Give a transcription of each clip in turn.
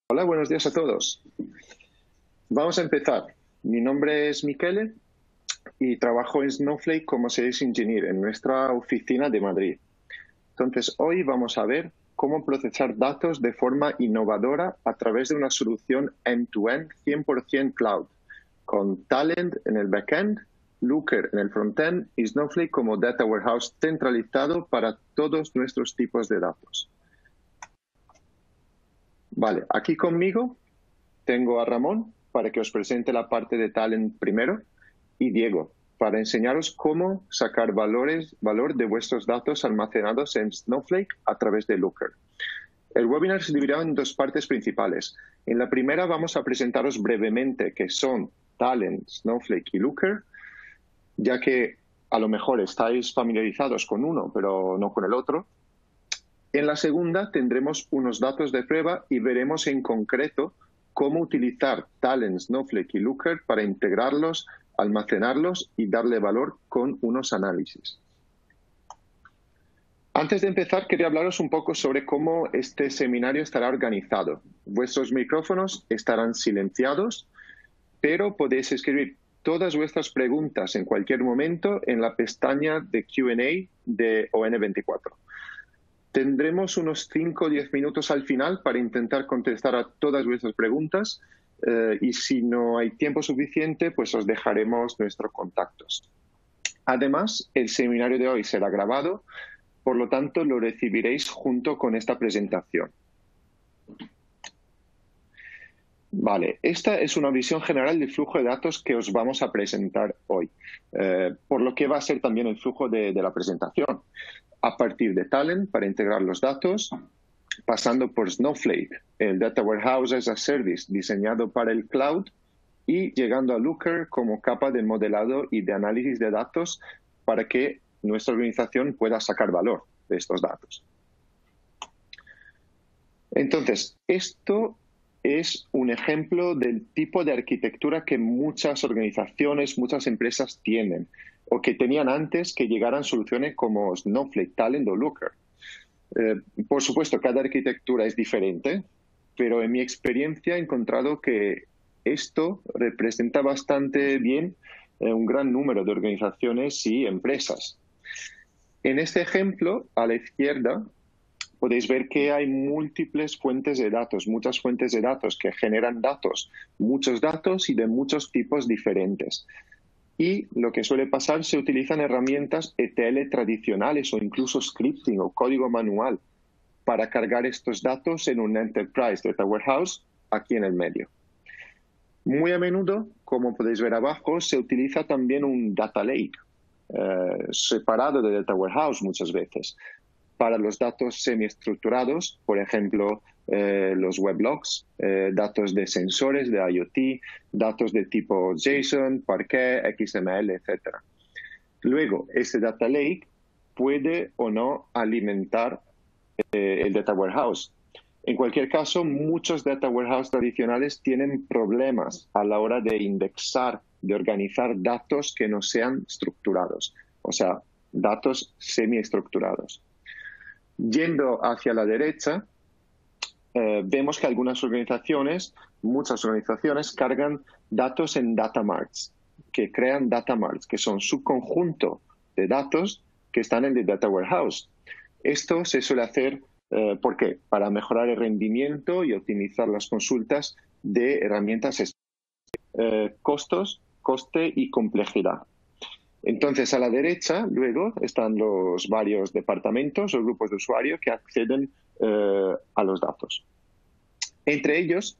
Hola, buenos días a todos. Vamos a empezar. Mi nombre es Michele y trabajo en Snowflake como Sales Engineer en nuestra oficina de Madrid. Entonces, hoy vamos a ver cómo procesar datos de forma innovadora a través de una solución end-to-end 100% cloud, con Talend en el backend, Looker en el frontend y Snowflake como Data Warehouse centralizado para todos nuestros tipos de datos. Vale, aquí conmigo tengo a Ramón para que os presente la parte de Talend primero y Diego para enseñaros cómo sacar valor de vuestros datos almacenados en Snowflake a través de Looker. El webinar se dividirá en dos partes principales. En la primera vamos a presentaros brevemente qué son Talend, Snowflake y Looker, ya que a lo mejor estáis familiarizados con uno, pero no con el otro. En la segunda tendremos unos datos de prueba y veremos en concreto cómo utilizar Talend, Snowflake y Looker para integrarlos, almacenarlos y darle valor con unos análisis. Antes de empezar, quería hablaros un poco sobre cómo este seminario estará organizado. Vuestros micrófonos estarán silenciados, pero podéis escribir todas vuestras preguntas en cualquier momento en la pestaña de Q&A de ON24. Tendremos unos 5 o 10 minutos al final para intentar contestar a todas vuestras preguntas y si no hay tiempo suficiente, pues os dejaremos nuestros contactos. Además, el seminario de hoy será grabado, por lo tanto, lo recibiréis junto con esta presentación. Vale, esta es una visión general del flujo de datos que os vamos a presentar hoy, por lo que va a ser también el flujo de la presentación. A partir de Talend para integrar los datos, pasando por Snowflake, el Data Warehouse as a Service diseñado para el cloud, y llegando a Looker como capa de modelado y de análisis de datos para que nuestra organización pueda sacar valor de estos datos. Entonces, esto es un ejemplo del tipo de arquitectura que muchas organizaciones, muchas empresas tienen o que tenían antes que llegaran soluciones como Snowflake, Talend o Looker. Por supuesto, cada arquitectura es diferente, pero en mi experiencia he encontrado que esto representa bastante bien un gran número de organizaciones y empresas. En este ejemplo, a la izquierda, podéis ver que hay múltiples fuentes de datos, muchas fuentes de datos que generan datos, muchos datos y de muchos tipos diferentes. Y lo que suele pasar, se utilizan herramientas ETL tradicionales o incluso scripting o código manual para cargar estos datos en un Enterprise Data Warehouse aquí en el medio. Muy a menudo, como podéis ver abajo, se utiliza también un Data Lake separado de Data Warehouse muchas veces para los datos semiestructurados, por ejemplo, los weblogs, datos de sensores, de IoT, datos de tipo JSON, Parquet, XML, etc. Luego, ese Data Lake puede o no alimentar el Data Warehouse. En cualquier caso, muchos Data Warehouse tradicionales tienen problemas a la hora de indexar, de organizar datos que no sean estructurados, o sea, datos semiestructurados. Yendo hacia la derecha, vemos que algunas organizaciones, muchas organizaciones, cargan datos en data marts, que crean data marts, que son subconjunto de datos que están en el Data Warehouse. Esto se suele hacer, ¿por qué? Para mejorar el rendimiento y optimizar las consultas de herramientas, costos, coste y complejidad. Entonces, a la derecha, luego, están los varios departamentos o grupos de usuarios que acceden a los datos. Entre ellos,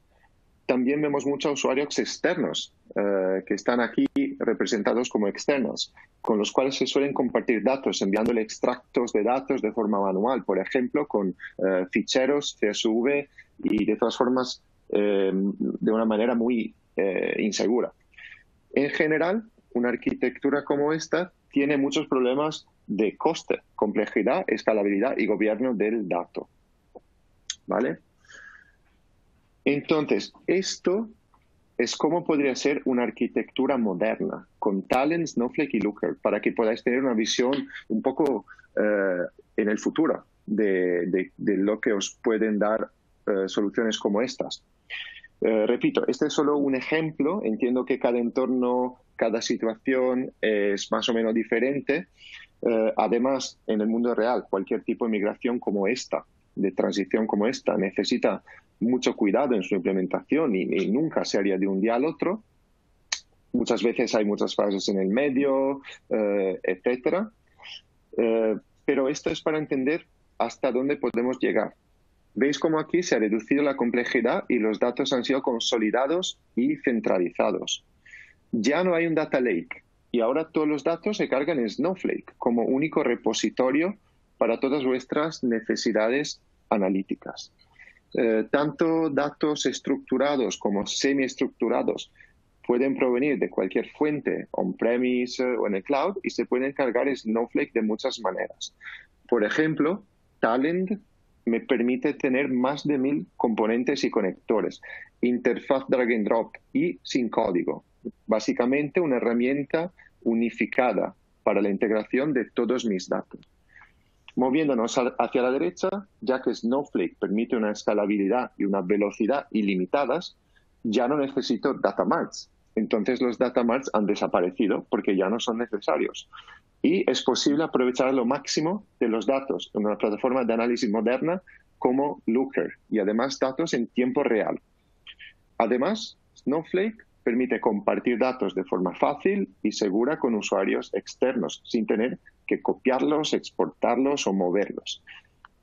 también vemos muchos usuarios externos que están aquí representados como externos, con los cuales se suelen compartir datos, enviándole extractos de datos de forma manual, por ejemplo, con ficheros CSV y de todas formas de una manera muy insegura. En general, una arquitectura como esta tiene muchos problemas de coste, complejidad, escalabilidad y gobierno del dato. ¿Vale? Entonces, esto es cómo podría ser una arquitectura moderna con Talend, Snowflake y Looker para que podáis tener una visión un poco en el futuro de lo que os pueden dar soluciones como estas. Repito, este es solo un ejemplo. Entiendo que cada entorno, cada situación es más o menos diferente. Además, en el mundo real, cualquier tipo de migración como esta, de transición como esta, necesita mucho cuidado en su implementación y nunca se haría de un día al otro. Muchas veces hay muchas fases en el medio, etcétera. Pero esto es para entender hasta dónde podemos llegar. Veis cómo aquí se ha reducido la complejidad y los datos han sido consolidados y centralizados. Ya no hay un data lake y ahora todos los datos se cargan en Snowflake como único repositorio para todas vuestras necesidades analíticas. Tanto datos estructurados como semiestructurados pueden provenir de cualquier fuente, on-premise o en el cloud, y se pueden cargar en Snowflake de muchas maneras. Por ejemplo, Talend me permite tener más de 1000 componentes y conectores, interfaz drag and drop y sin código. Básicamente una herramienta unificada para la integración de todos mis datos. Moviéndonos hacia la derecha, ya que Snowflake permite una escalabilidad y una velocidad ilimitadas, ya no necesito data marts. Entonces los data marts han desaparecido porque ya no son necesarios. Y es posible aprovechar lo máximo de los datos en una plataforma de análisis moderna como Looker y además datos en tiempo real. Además, Snowflake permite compartir datos de forma fácil y segura con usuarios externos, sin tener que copiarlos, exportarlos o moverlos.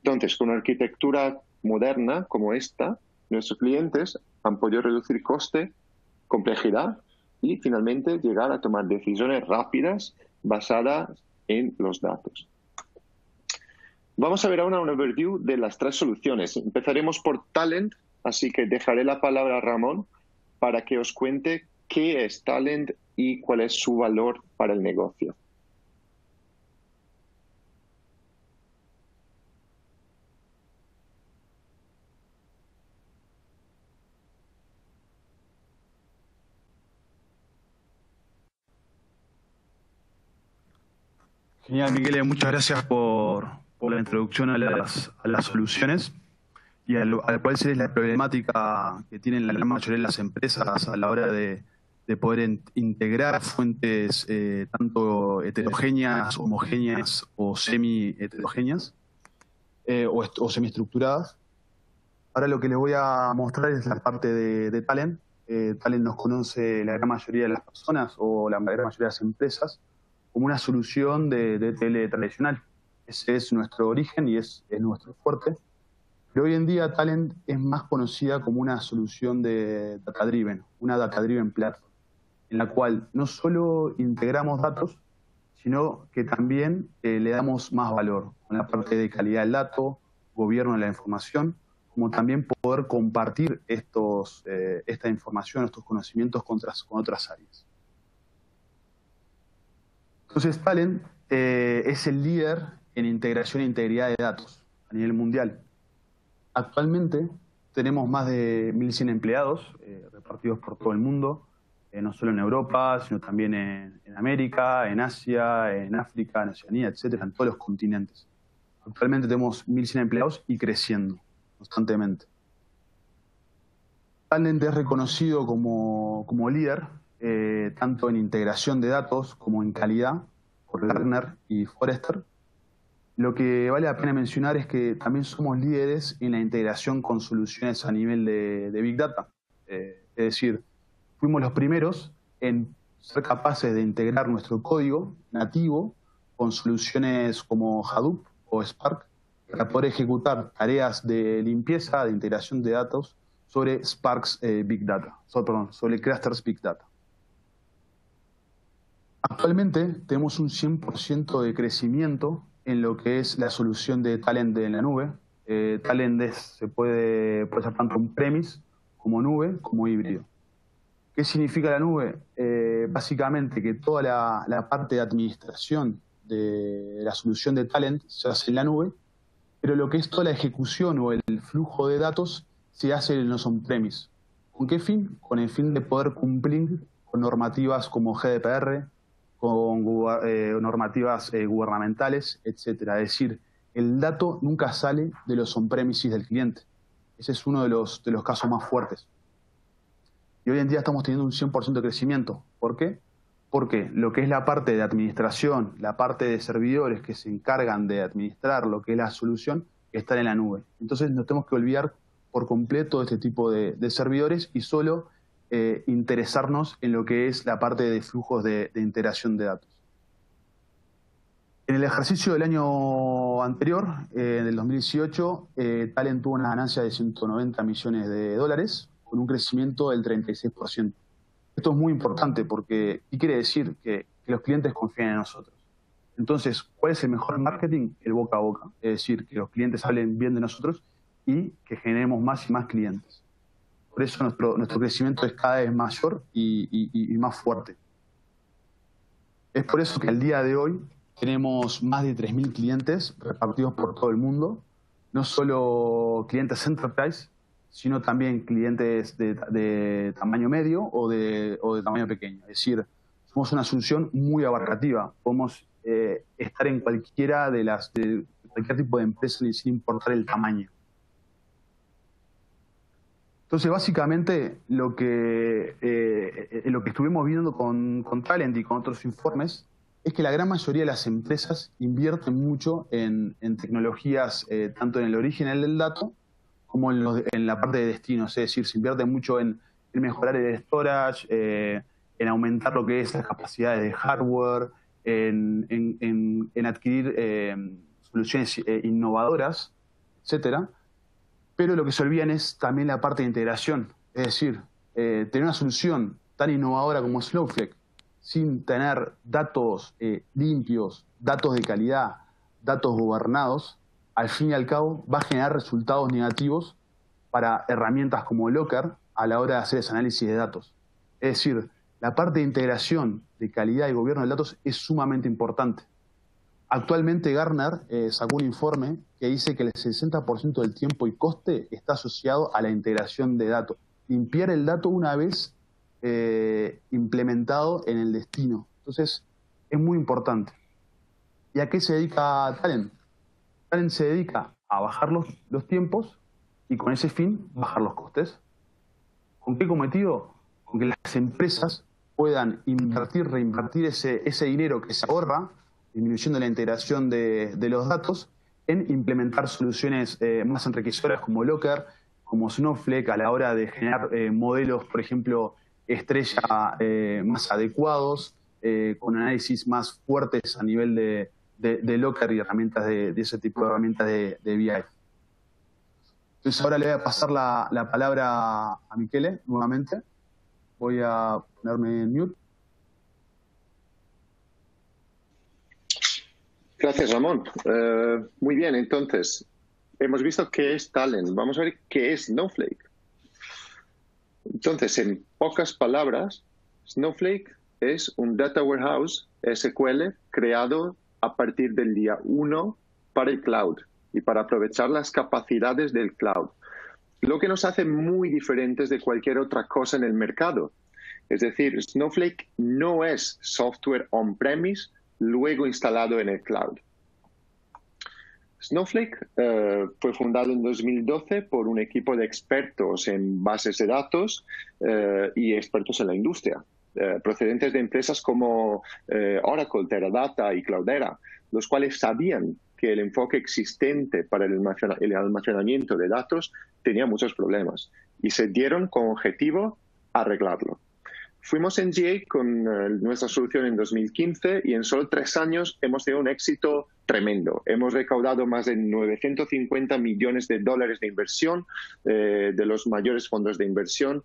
Entonces, con una arquitectura moderna como esta, nuestros clientes han podido reducir coste, complejidad y finalmente llegar a tomar decisiones rápidas basadas en los datos. Vamos a ver ahora un overview de las 3 soluciones. Empezaremos por Talend, así que dejaré la palabra a Ramón para que os cuente qué es Talend y cuál es su valor para el negocio. Genial, Miguel, muchas gracias por la introducción a las soluciones y al cual es la problemática que tienen la gran mayoría de las empresas a la hora de poder integrar fuentes tanto heterogéneas, homogéneas o semi-heterogéneas o semiestructuradas. Ahora lo que les voy a mostrar es la parte de Talend. Talend nos conoce la gran mayoría de las personas o la gran mayoría de las empresas como una solución de ETL tradicional. Ese es nuestro origen y es nuestro fuerte. Pero hoy en día Talend es más conocida como una solución de data-driven, una data-driven platform, en la cual no solo integramos datos, sino que también le damos más valor con la parte de calidad del dato, gobierno de la información, como también poder compartir esta información, estos conocimientos con otras áreas. Entonces, Talend es el líder en integración e integridad de datos a nivel mundial. Actualmente tenemos más de 1.100 empleados repartidos por todo el mundo, no solo en Europa, sino también en América, en Asia, en África, en Oceanía, etcétera, en todos los continentes. Actualmente tenemos 1.100 empleados y creciendo constantemente. Talend es reconocido como líder tanto en integración de datos como en calidad por Gartner y Forrester. Lo que vale la pena mencionar es que también somos líderes en la integración con soluciones a nivel de Big Data. Es decir, fuimos los primeros en ser capaces de integrar nuestro código nativo con soluciones como Hadoop o Spark para poder ejecutar tareas de limpieza, de integración de datos sobre Spark's Big Data, sobre Clusters Big Data. Actualmente tenemos un 100% de crecimiento en lo que es la solución de Talend en la nube. Talend se puede ser tanto on-premise como nube, como híbrido. ¿Qué significa la nube? Básicamente que toda la parte de administración de la solución de Talend se hace en la nube, pero lo que es toda la ejecución o el flujo de datos se hace en los on-premise. ¿Con qué fin? Con el fin de poder cumplir con normativas como GDPR, con normativas gubernamentales, etcétera. Es decir, el dato nunca sale de los on-premises del cliente. Ese es uno de los casos más fuertes. y hoy en día estamos teniendo un 100% de crecimiento. ¿Por qué? Porque lo que es la parte de administración, la parte de servidores que se encargan de administrar lo que es la solución, están en la nube. Entonces nos tenemos que olvidar por completo de este tipo de servidores y solo interesarnos en lo que es la parte de flujos de integración de datos. En el ejercicio del año anterior, del 2018, Talent tuvo una ganancia de 190 millones de dólares, con un crecimiento del 36%. Esto es muy importante porque, ¿qué quiere decir? Que los clientes confían en nosotros. Entonces, ¿cuál es el mejor marketing? El boca a boca. Es decir, que los clientes hablen bien de nosotros y que generemos más y más clientes. Por eso nuestro crecimiento es cada vez mayor y más fuerte. Es por eso que al día de hoy tenemos más de 3.000 clientes repartidos por todo el mundo, no solo clientes enterprise, sino también clientes de tamaño medio o de tamaño pequeño. Es decir, somos una solución muy abarcativa. Podemos estar en cualquiera de cualquier tipo de empresa sin importar el tamaño. Entonces, básicamente, lo que estuvimos viendo con Talent y con otros informes es que la gran mayoría de las empresas invierten mucho en tecnologías, tanto en el origen del dato como en la parte de destinos. Es decir, se invierte mucho en mejorar el storage, en aumentar lo que es las capacidades de hardware, en adquirir soluciones innovadoras, etcétera. Pero lo que se olvidan es también la parte de integración. Es decir, tener una solución tan innovadora como Snowflake, sin tener datos limpios, datos de calidad, datos gobernados, al fin y al cabo va a generar resultados negativos para herramientas como Locker a la hora de hacer ese análisis de datos. Es decir, la parte de integración, de calidad y gobierno de datos es sumamente importante. Actualmente Gartner sacó un informe que dice que el 60% del tiempo y coste está asociado a la integración de datos. Limpiar el dato una vez implementado en el destino. Entonces, es muy importante. ¿Y a qué se dedica Talent? Talent se dedica a bajar los tiempos y con ese fin bajar los costes. ¿Con qué cometido? Con que las empresas puedan reinvertir ese dinero que se ahorra, disminuyendo la integración de los datos, en implementar soluciones más enriquecedoras como Locker, como Snowflake, a la hora de generar modelos, por ejemplo, estrella más adecuados, con análisis más fuertes a nivel de Locker y herramientas de ese tipo de herramientas de BI. Entonces ahora le voy a pasar la palabra a Michele nuevamente. Voy a ponerme en mute. Gracias, Ramón. Muy bien, entonces, hemos visto qué es Talent. Vamos a ver qué es Snowflake. Entonces, en pocas palabras, Snowflake es un Data Warehouse SQL creado a partir del día 1 para el cloud y para aprovechar las capacidades del cloud. Lo que nos hace muy diferentes de cualquier otra cosa en el mercado. Es decir, Snowflake no es software on-premise luego instalado en el cloud. Snowflake fue fundado en 2012 por un equipo de expertos en bases de datos y expertos en la industria, procedentes de empresas como Oracle, Teradata y Cloudera, los cuales sabían que el enfoque existente para el almacenamiento de datos tenía muchos problemas y se dieron con objetivo arreglarlo. Fuimos en GA con nuestra solución en 2015 y en solo 3 años hemos tenido un éxito tremendo. Hemos recaudado más de 950 millones de dólares de inversión de los mayores fondos de inversión.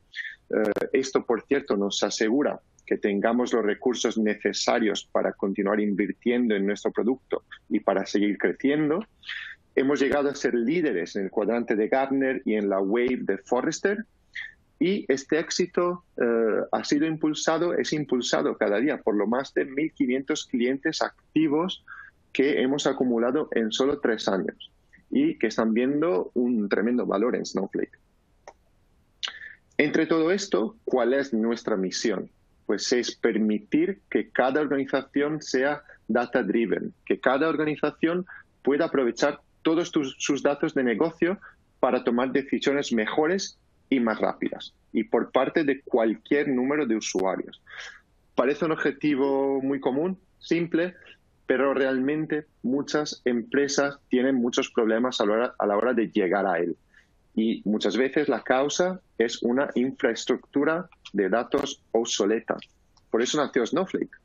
Esto, por cierto, nos asegura que tengamos los recursos necesarios para continuar invirtiendo en nuestro producto y para seguir creciendo. Hemos llegado a ser líderes en el cuadrante de Gartner y en la Wave de Forrester. Y este éxito es impulsado cada día por lo más de 1.500 clientes activos que hemos acumulado en solo 3 años y que están viendo un tremendo valor en Snowflake. Entre todo esto, ¿cuál es nuestra misión? Pues es permitir que cada organización sea data-driven, que cada organización pueda aprovechar todos sus datos de negocio para tomar decisiones mejores y más rápidas. y por parte de cualquier número de usuarios. Parece un objetivo muy común, simple, pero realmente muchas empresas tienen muchos problemas a la hora de llegar a él. Y muchas veces la causa es una infraestructura de datos obsoleta. Por eso nació Snowflake.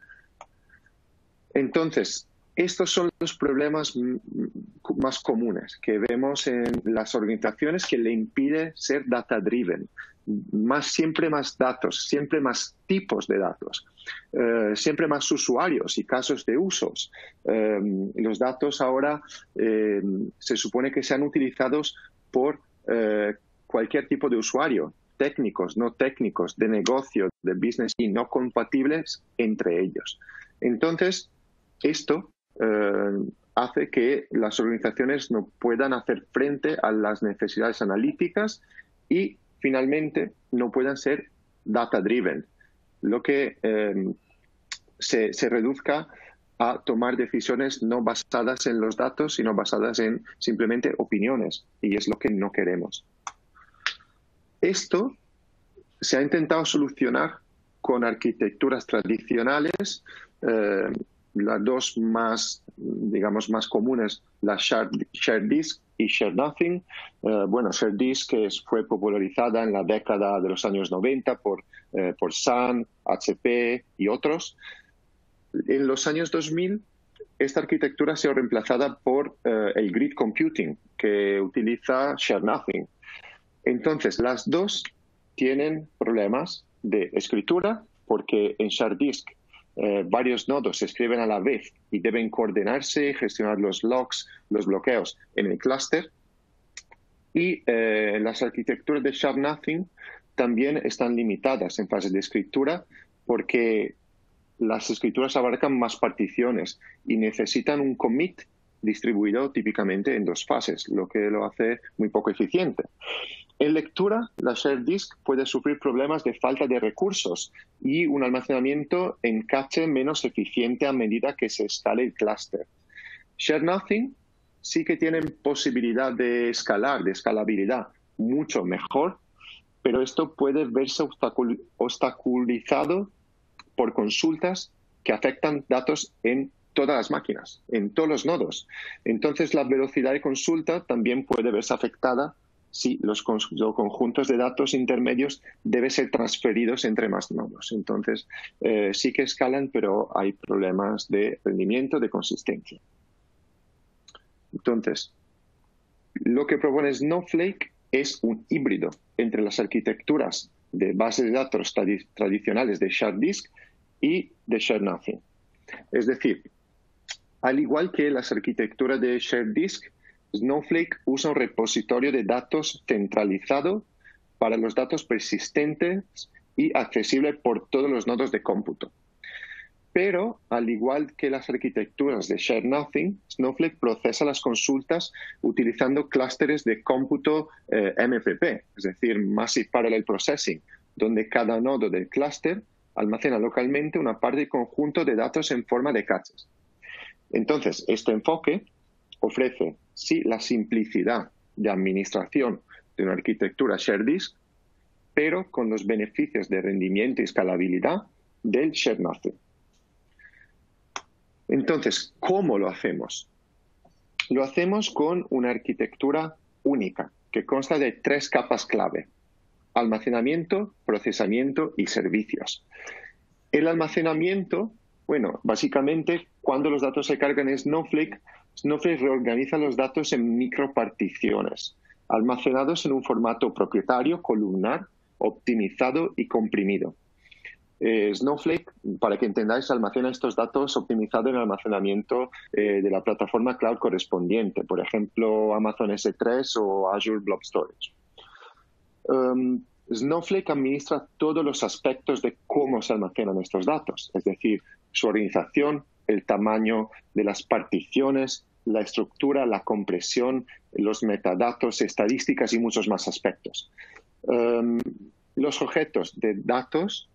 Entonces, estos son los problemas más comunes que vemos en las organizaciones que le impide ser data-driven. Siempre más datos, siempre más tipos de datos, siempre más usuarios y casos de usos. Los datos ahora se supone que sean utilizados por cualquier tipo de usuario, técnicos, no técnicos, de negocio, de business y no compatibles entre ellos. Entonces, esto hace que las organizaciones no puedan hacer frente a las necesidades analíticas y finalmente no puedan ser data-driven, lo que se reduzca a tomar decisiones no basadas en los datos, sino basadas en simplemente opiniones, y es lo que no queremos. Esto se ha intentado solucionar con arquitecturas tradicionales, las dos más, digamos, más comunes, la Shared Disk y Shared Nothing. Shared Disk fue popularizada en la década de los años 90 por Sun, HP y otros. En los años 2000, esta arquitectura ha sido reemplazada por el Grid Computing, que utiliza Shared Nothing. Entonces, las dos tienen problemas de escritura, porque en Shared Disk varios nodos se escriben a la vez y deben coordinarse y gestionar los logs, los bloqueos en el clúster. Y las arquitecturas de Shared Nothing también están limitadas en fase de escritura porque las escrituras abarcan más particiones y necesitan un commit distribuido típicamente en 2 fases, lo que lo hace muy poco eficiente. En lectura, la Shared Disk puede sufrir problemas de falta de recursos y un almacenamiento en caché menos eficiente a medida que se escale el clúster. Shared Nothing sí que tienen posibilidad de escalar, de escalabilidad, mucho mejor, pero esto puede verse obstaculizado por consultas que afectan datos en todas las máquinas, en todos los nodos. Entonces, la velocidad de consulta también puede verse afectada si los conjuntos de datos intermedios deben ser transferidos entre más nodos. Entonces, sí que escalan, pero hay problemas de rendimiento, de consistencia. Entonces, lo que propone Snowflake es un híbrido entre las arquitecturas de bases de datos tradicionales de Shared Disk y de Shared Nothing. Es decir, al igual que las arquitecturas de Shared Disk, Snowflake usa un repositorio de datos centralizado para los datos persistentes y accesible por todos los nodos de cómputo. Pero, al igual que las arquitecturas de Shared Nothing, Snowflake procesa las consultas utilizando clústeres de cómputo MPP, es decir, Massive Parallel Processing, donde cada nodo del clúster almacena localmente una parte del conjunto de datos en forma de caches. Entonces, este enfoque ofrece, sí, la simplicidad de administración de una arquitectura Shared Disk, pero con los beneficios de rendimiento y escalabilidad del Shared Nothing. Entonces, ¿cómo lo hacemos? Lo hacemos con una arquitectura única, que consta de 3 capas clave: almacenamiento, procesamiento y servicios. El almacenamiento, básicamente, cuando los datos se cargan en Snowflake, Snowflake reorganiza los datos en microparticiones, almacenados en un formato propietario, columnar, optimizado y comprimido. Snowflake, para que entendáis, almacena estos datos optimizados en el almacenamiento de la plataforma cloud correspondiente, por ejemplo, Amazon S3 o Azure Blob Storage. Snowflake administra todos los aspectos de cómo se almacenan estos datos, es decir, su organización, el tamaño de las particiones, la estructura, la compresión, los metadatos, estadísticas y muchos más aspectos. Los objetos de datos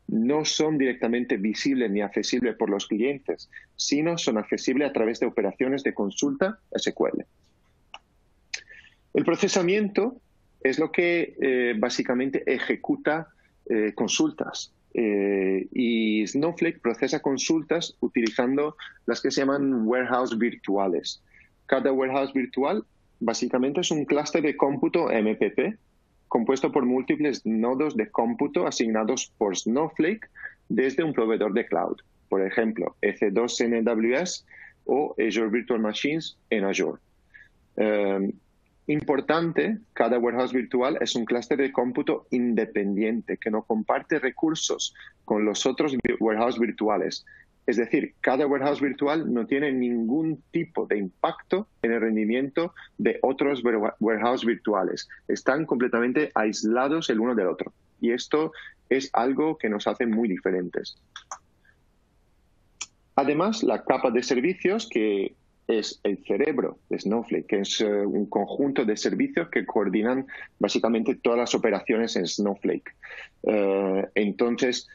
no son directamente visibles ni accesibles por los clientes, sino son accesibles a través de operaciones de consulta SQL. El procesamiento es lo que básicamente ejecuta consultas. Y Snowflake procesa consultas utilizando las que se llaman warehouse virtuales. Cada warehouse virtual básicamente es un clúster de cómputo MPP compuesto por múltiples nodos de cómputo asignados por Snowflake desde un proveedor de cloud. Por ejemplo, EC2 en AWS o Azure Virtual Machines en Azure. Importante, cada warehouse virtual es un clúster de cómputo independiente que no comparte recursos con los otros warehouse virtuales. Es decir, cada warehouse virtual no tiene ningún tipo de impacto en el rendimiento de otros warehouse virtuales. Están completamente aislados el uno del otro. Y esto es algo que nos hace muy diferentes. Además, la capa de servicios, que es el cerebro de Snowflake, que es un conjunto de servicios que coordinan básicamente todas las operaciones en Snowflake. Entonces,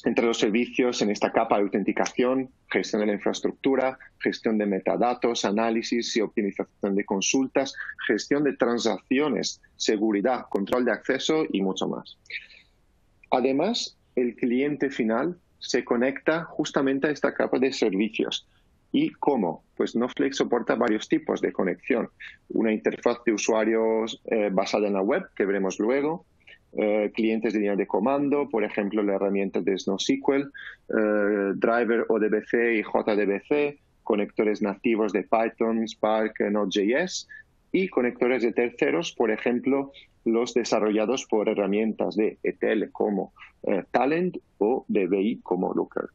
entre los servicios en esta capa de autenticación, gestión de la infraestructura, gestión de metadatos, análisis y optimización de consultas, gestión de transacciones, seguridad, control de acceso y mucho más. Además, el cliente final se conecta justamente a esta capa de servicios. ¿Y cómo? Pues Snowflake soporta varios tipos de conexión. Una interfaz de usuarios basada en la web, que veremos luego, clientes de línea de comando, por ejemplo, la herramienta de SnowSQL, driver ODBC y JDBC, conectores nativos de Python, Spark, Node.js y conectores de terceros, por ejemplo, los desarrollados por herramientas de ETL como Talent o de BI como Looker.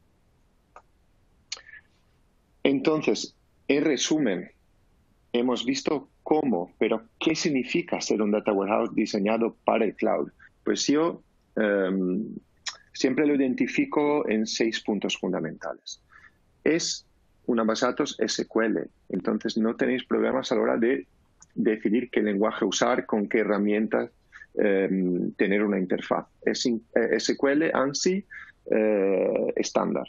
Entonces, en resumen, hemos visto cómo, pero ¿qué significa ser un data warehouse diseñado para el cloud? Pues yo siempre lo identifico en 6 puntos fundamentales. Es una base de datos SQL, entonces no tenéis problemas a la hora de decidir qué lenguaje usar, con qué herramientas tener una interfaz. Es SQL ANSI estándar.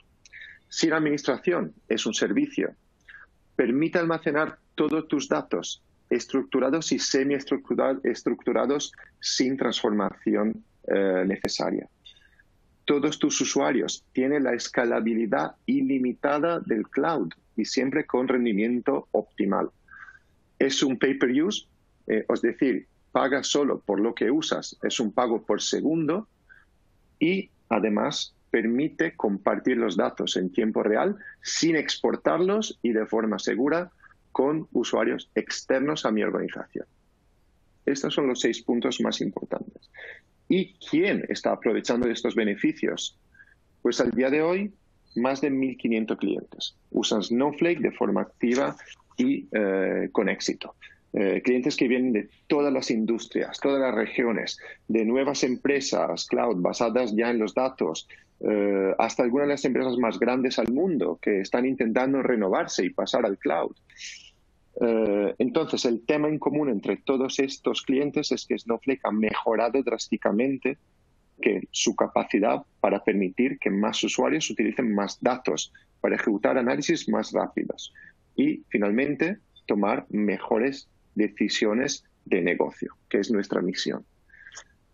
Si la administración es un servicio, permite almacenar todos tus datos estructurados y semi-estructurados sin transformación necesaria. Todos tus usuarios tienen la escalabilidad ilimitada del cloud y siempre con rendimiento optimal. Es un pay-per-use, es decir, pagas solo por lo que usas, es un pago por segundo y además permite compartir los datos en tiempo real sin exportarlos y de forma segura con usuarios externos a mi organización. Estos son los 6 puntos más importantes. ¿Y quién está aprovechando estos beneficios? Pues al día de hoy, más de 1.500 clientes usan Snowflake de forma activa y con éxito. Clientes que vienen de todas las industrias, todas las regiones, de nuevas empresas cloud basadas ya en los datos, hasta algunas de las empresas más grandes al mundo que están intentando renovarse y pasar al cloud. Entonces, el tema en común entre todos estos clientes es que Snowflake ha mejorado drásticamente su capacidad para permitir que más usuarios utilicen más datos para ejecutar análisis más rápidos y, finalmente, tomar mejores decisiones de negocio, que es nuestra misión.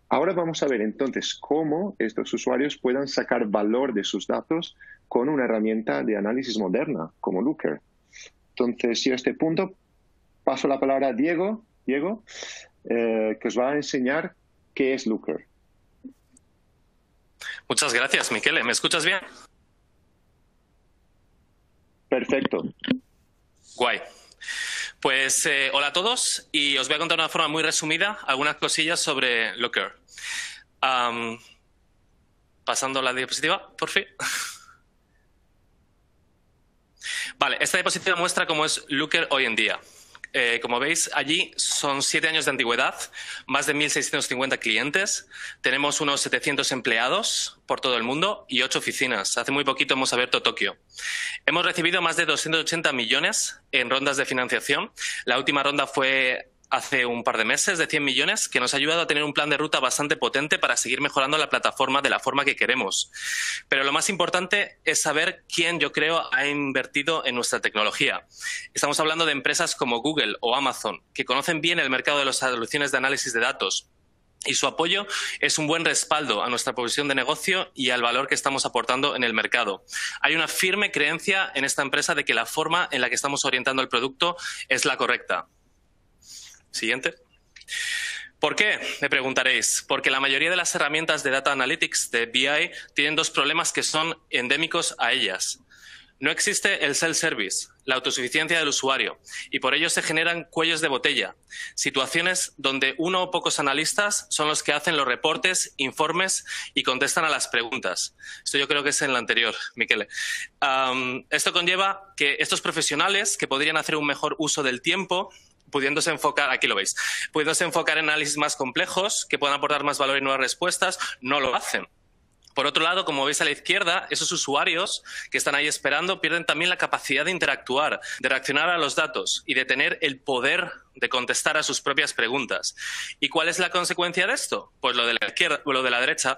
Ahora vamos a ver entonces cómo estos usuarios puedan sacar valor de sus datos con una herramienta de análisis moderna como Looker. Entonces, yo a este punto paso la palabra a Diego, que os va a enseñar qué es Looker. Muchas gracias, Michele. ¿Me escuchas bien? Perfecto. Guay. Pues hola a todos y os voy a contar de una forma muy resumida algunas cosillas sobre Looker. Pasando la diapositiva, por fin. Vale, esta diapositiva muestra cómo es Looker hoy en día. Como veis, allí son 7 años de antigüedad, más de 1.650 clientes, tenemos unos 700 empleados por todo el mundo y 8 oficinas. Hace muy poquito hemos abierto Tokio. Hemos recibido más de 280 millones en rondas de financiación. La última ronda fue hace un par de meses de 100 millones que nos ha ayudado a tener un plan de ruta bastante potente para seguir mejorando la plataforma de la forma que queremos. Pero lo más importante es saber quién, yo creo, ha invertido en nuestra tecnología. Estamos hablando de empresas como Google o Amazon, que conocen bien el mercado de las soluciones de análisis de datos. Y su apoyo es un buen respaldo a nuestra posición de negocio y al valor que estamos aportando en el mercado. Hay una firme creencia en esta empresa de que la forma en la que estamos orientando el producto es la correcta. Siguiente. ¿Por qué? Me preguntaréis. Porque la mayoría de las herramientas de Data Analytics de BI tienen dos problemas que son endémicos a ellas. No existe el self-service, la autosuficiencia del usuario, y por ello se generan cuellos de botella, situaciones donde uno o pocos analistas son los que hacen los reportes, informes y contestan a las preguntas. Esto yo creo que es en la anterior, Michele. Esto conlleva que estos profesionales, que podrían hacer un mejor uso del tiempo, pudiéndose enfocar, aquí lo veis, pudiéndose enfocar en análisis más complejos, que puedan aportar más valor y nuevas respuestas, no lo hacen. Por otro lado, como veis a la izquierda, esos usuarios que están ahí esperando pierden también la capacidad de interactuar, de reaccionar a los datos y de tener el poder de contestar a sus propias preguntas. ¿Y cuál es la consecuencia de esto? Pues lo de la izquierda, lo de la derecha,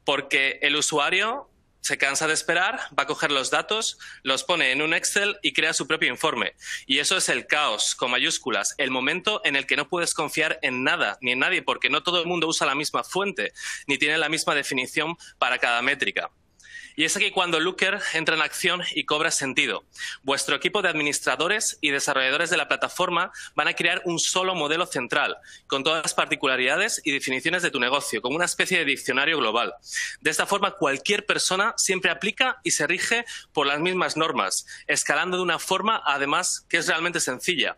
porque el usuario se cansa de esperar, va a coger los datos, los pone en un Excel y crea su propio informe. Y eso es el caos, con mayúsculas, el momento en el que no puedes confiar en nada ni en nadie, porque no todo el mundo usa la misma fuente, ni tiene la misma definición para cada métrica. Y es aquí cuando Looker entra en acción y cobra sentido. Vuestro equipo de administradores y desarrolladores de la plataforma van a crear un solo modelo central, con todas las particularidades y definiciones de tu negocio, como una especie de diccionario global. De esta forma, cualquier persona siempre aplica y se rige por las mismas normas, escalando de una forma, además, que es realmente sencilla.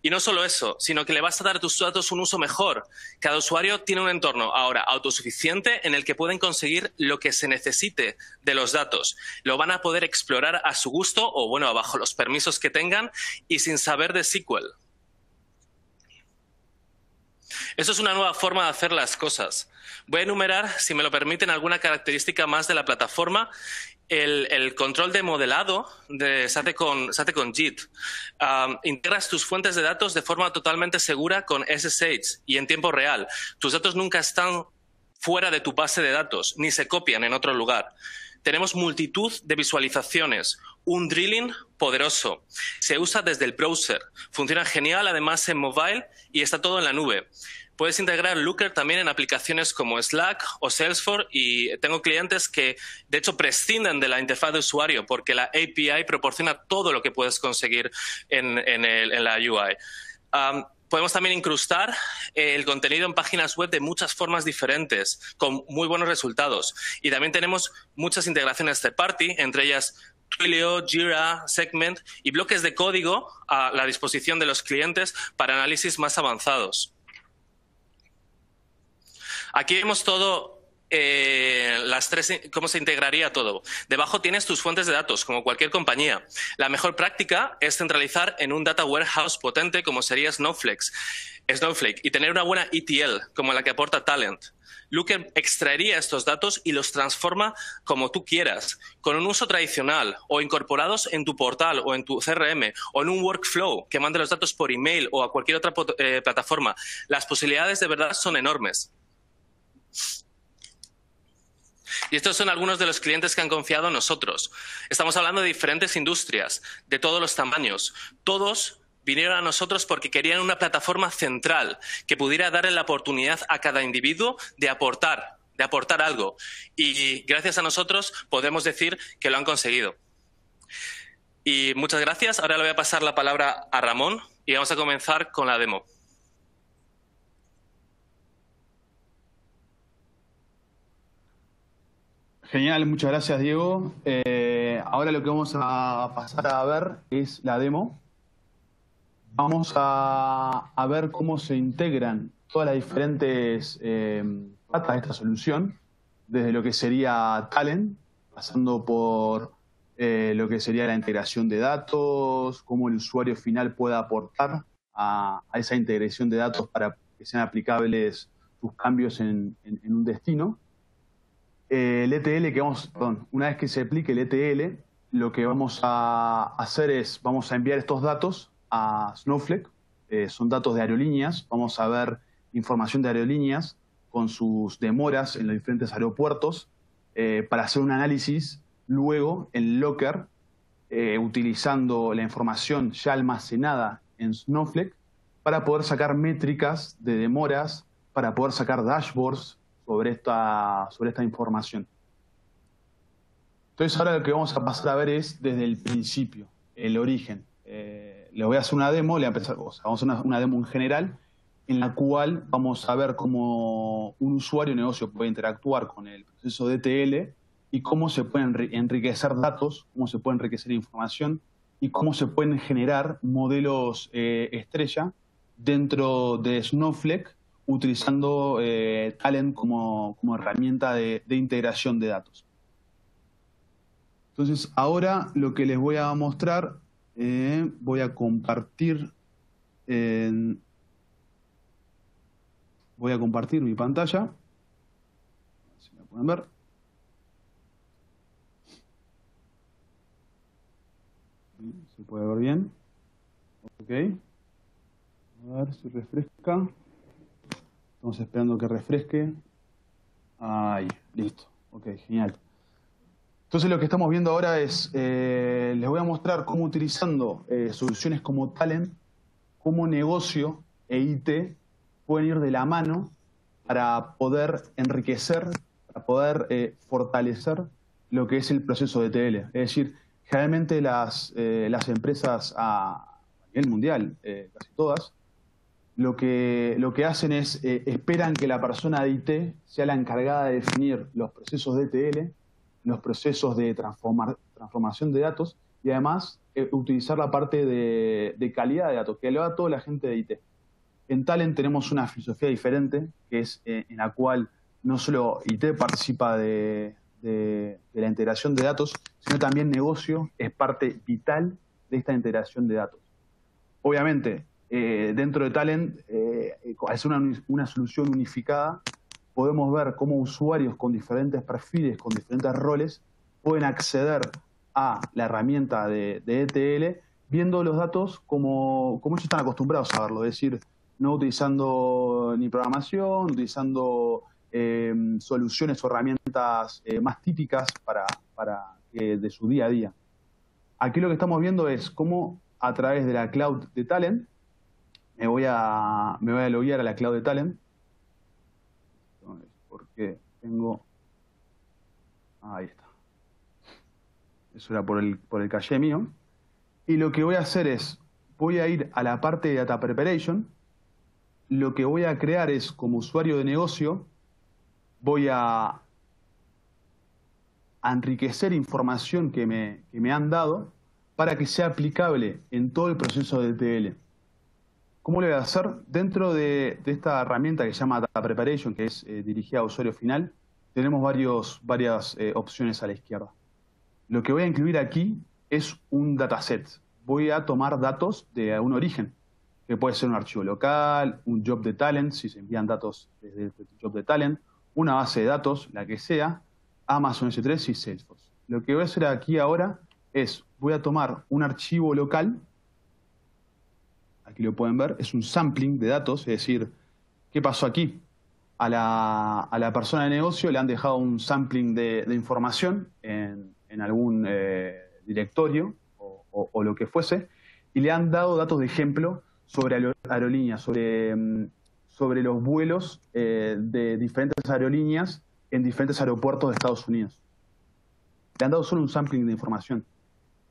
Y no solo eso, sino que le vas a dar a tus datos un uso mejor. Cada usuario tiene un entorno ahora autosuficiente en el que pueden conseguir lo que se necesite de los datos. Lo van a poder explorar a su gusto o, bueno, bajo los permisos que tengan y sin saber de SQL. Eso es una nueva forma de hacer las cosas. Voy a enumerar, si me lo permiten, alguna característica más de la plataforma. El control de modelado se hace con JIT. Integras tus fuentes de datos de forma totalmente segura con SSH y en tiempo real. Tus datos nunca están fuera de tu base de datos, ni se copian en otro lugar. Tenemos multitud de visualizaciones, un drilling poderoso. Se usa desde el browser. Funciona genial, además, en mobile y está todo en la nube. Puedes integrar Looker también en aplicaciones como Slack o Salesforce y tengo clientes que, de hecho, prescinden de la interfaz de usuario porque la API proporciona todo lo que puedes conseguir en la UI. Podemos también incrustar el contenido en páginas web de muchas formas diferentes, con muy buenos resultados. Y también tenemos muchas integraciones third party, entre ellas Twilio, Jira, Segment y bloques de código a la disposición de los clientes para análisis más avanzados. Aquí vemos todo, cómo se integraría todo. Debajo tienes tus fuentes de datos, como cualquier compañía. La mejor práctica es centralizar en un data warehouse potente como sería Snowflake y tener una buena ETL, como la que aporta Talent. Looker extraería estos datos y los transforma como tú quieras, con un uso tradicional o incorporados en tu portal o en tu CRM o en un workflow que mande los datos por email o a cualquier otra plataforma. Las posibilidades de verdad son enormes. Y estos son algunos de los clientes que han confiado en nosotros. Estamos hablando de diferentes industrias, de todos los tamaños. Todos vinieron a nosotros porque querían una plataforma central que pudiera darle la oportunidad a cada individuo de aportar algo. Y gracias a nosotros podemos decir que lo han conseguido. Y muchas gracias. Ahora le voy a pasar la palabra a Ramón y vamos a comenzar con la demo. Genial, muchas gracias, Diego. Ahora lo que vamos a pasar a ver es la demo. Vamos a ver cómo se integran todas las diferentes patas de esta solución, desde lo que sería Talent, pasando por lo que sería la integración de datos, cómo el usuario final pueda aportar a esa integración de datos para que sean aplicables sus cambios en un destino. El ETL una vez que se aplique el ETL, lo que vamos a hacer es, vamos a enviar estos datos a Snowflake, son datos de aerolíneas. Vamos a ver información de aerolíneas con sus demoras en los diferentes aeropuertos para hacer un análisis luego en Locker, utilizando la información ya almacenada en Snowflake para poder sacar métricas de demoras, para poder sacar dashboards sobre esta información. Entonces ahora lo que vamos a pasar a ver es desde el principio, el origen. Les voy a hacer una demo, vamos a hacer una demo en general, en la cual vamos a ver cómo un usuario o negocio puede interactuar con el proceso de ETL y cómo se pueden enriquecer datos, cómo se puede enriquecer información y cómo se pueden generar modelos estrella dentro de Snowflake utilizando Talent como herramienta de integración de datos. Entonces, ahora lo que les voy a mostrar, voy a compartir mi pantalla. Si me pueden ver. ¿Se puede ver bien? Ok. A ver si refresca. Estamos esperando que refresque. Ahí, listo. Ok, genial. Entonces lo que estamos viendo ahora es, les voy a mostrar cómo utilizando soluciones como Talent, cómo negocio e IT pueden ir de la mano para poder enriquecer, para poder fortalecer lo que es el proceso de ETL. Es decir, generalmente las empresas a nivel mundial, casi todas, lo que hacen es esperan que la persona de IT sea la encargada de definir los procesos de ETL, los procesos de transformación de datos y además utilizar la parte de calidad de datos, que lo haga toda la gente de IT. En Talent tenemos una filosofía diferente, que es en la cual no solo IT participa de la integración de datos, sino también negocio es parte vital de esta integración de datos. Obviamente, dentro de Talent, al ser una solución unificada, podemos ver cómo usuarios con diferentes perfiles, con diferentes roles, pueden acceder a la herramienta de ETL viendo los datos como ellos están acostumbrados a verlo. Es decir, no utilizando ni programación, utilizando soluciones o herramientas más típicas de su día a día. Aquí lo que estamos viendo es cómo a través de la cloud de Talent, me voy a loguear a la cloud de Talent, porque tengo... Ahí está. Eso era por el caché mío. Y lo que voy a hacer es, voy a ir a la parte de Data Preparation. Lo que voy a crear es, como usuario de negocio, voy a enriquecer información que me han dado para que sea aplicable en todo el proceso de ETL. ¿Cómo lo voy a hacer? Dentro de esta herramienta que se llama Data Preparation, que es dirigida a usuario final, tenemos varias opciones a la izquierda. Lo que voy a incluir aquí es un dataset. Voy a tomar datos de un origen, que puede ser un archivo local, un job de Talent, si se envían datos desde el job de Talent, una base de datos, la que sea, Amazon S3 y Salesforce. Lo que voy a hacer aquí ahora es, voy a tomar un archivo local, aquí lo pueden ver, es un sampling de datos, es decir, ¿qué pasó aquí? A la persona de negocio le han dejado un sampling de información en algún directorio o lo que fuese, y le han dado datos de ejemplo sobre aerolíneas, sobre los vuelos de diferentes aerolíneas en diferentes aeropuertos de Estados Unidos. Le han dado solo un sampling de información.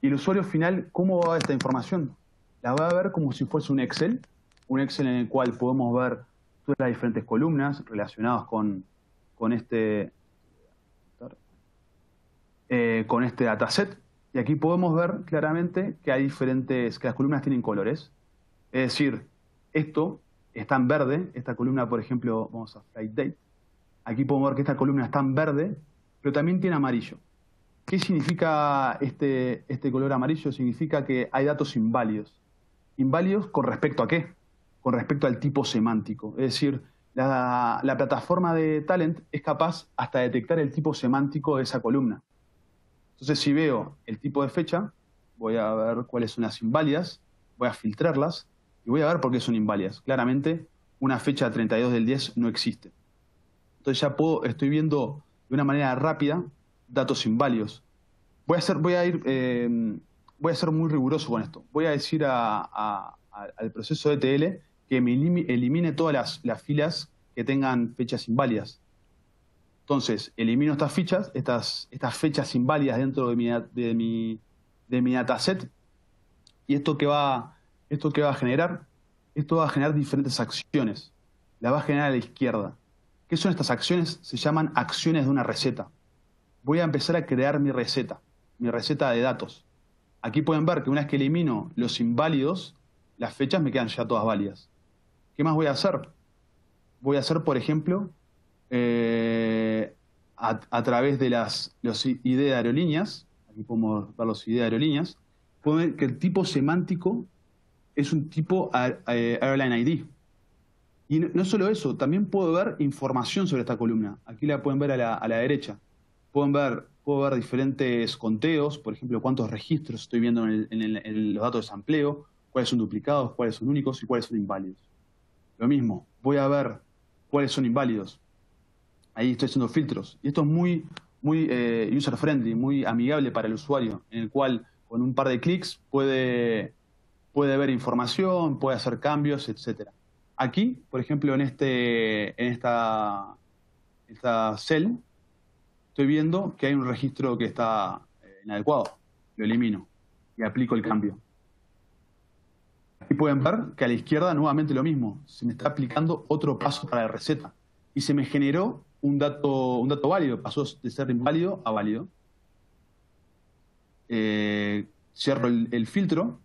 Y el usuario final, ¿cómo va a ver esta información? La va a ver como si fuese un Excel en el cual podemos ver todas las diferentes columnas relacionadas con este dataset. Y aquí podemos ver claramente que que las columnas tienen colores. Es decir, esto está en verde, esta columna, por ejemplo, vamos a Flight Date. Aquí podemos ver que esta columna está en verde, pero también tiene amarillo. ¿Qué significa este color amarillo? Significa que hay datos inválidos. ¿Inválidos con respecto a qué? Con respecto al tipo semántico. Es decir, la plataforma de Talent es capaz hasta de detectar el tipo semántico de esa columna. Entonces, si veo el tipo de fecha, voy a ver cuáles son las inválidas, voy a filtrarlas, Y voy a ver por qué son inválidas. Claramente, una fecha 32 del 10 no existe. Entonces ya estoy viendo de una manera rápida datos inválidos. Voy a ser muy riguroso con esto. Voy a decir al proceso de ETL que me elimine todas las filas que tengan fechas inválidas. Entonces, elimino estas fechas inválidas dentro de mi dataset. ¿Y esto qué va a generar? Esto va a generar diferentes acciones. Las va a generar a la izquierda. ¿Qué son estas acciones? Se llaman acciones de una receta. Voy a empezar a crear mi receta de datos. Aquí pueden ver que una vez que elimino los inválidos, las fechas me quedan ya todas válidas. ¿Qué más voy a hacer? Voy a hacer, por ejemplo, a través de los ID de aerolíneas, aquí podemos ver los ID de aerolíneas, pueden ver que el tipo semántico es un tipo Airline ID. Y no solo eso, también puedo ver información sobre esta columna. Aquí la pueden ver a la derecha. Puedo ver diferentes conteos, por ejemplo, cuántos registros estoy viendo en los datos de sampleo, cuáles son duplicados, cuáles son únicos y cuáles son inválidos. Lo mismo, voy a ver cuáles son inválidos. Ahí estoy haciendo filtros. Y esto es muy user-friendly, muy amigable para el usuario, en el cual con un par de clics puede ver información, puede hacer cambios, etcétera. Aquí, por ejemplo, en esta cell, estoy viendo que hay un registro que está inadecuado. Lo elimino y aplico el cambio. Aquí pueden ver que a la izquierda nuevamente lo mismo. Se me está aplicando otro paso para la receta. Y se me generó un dato válido. Pasó de ser inválido a válido. Cierro el filtro.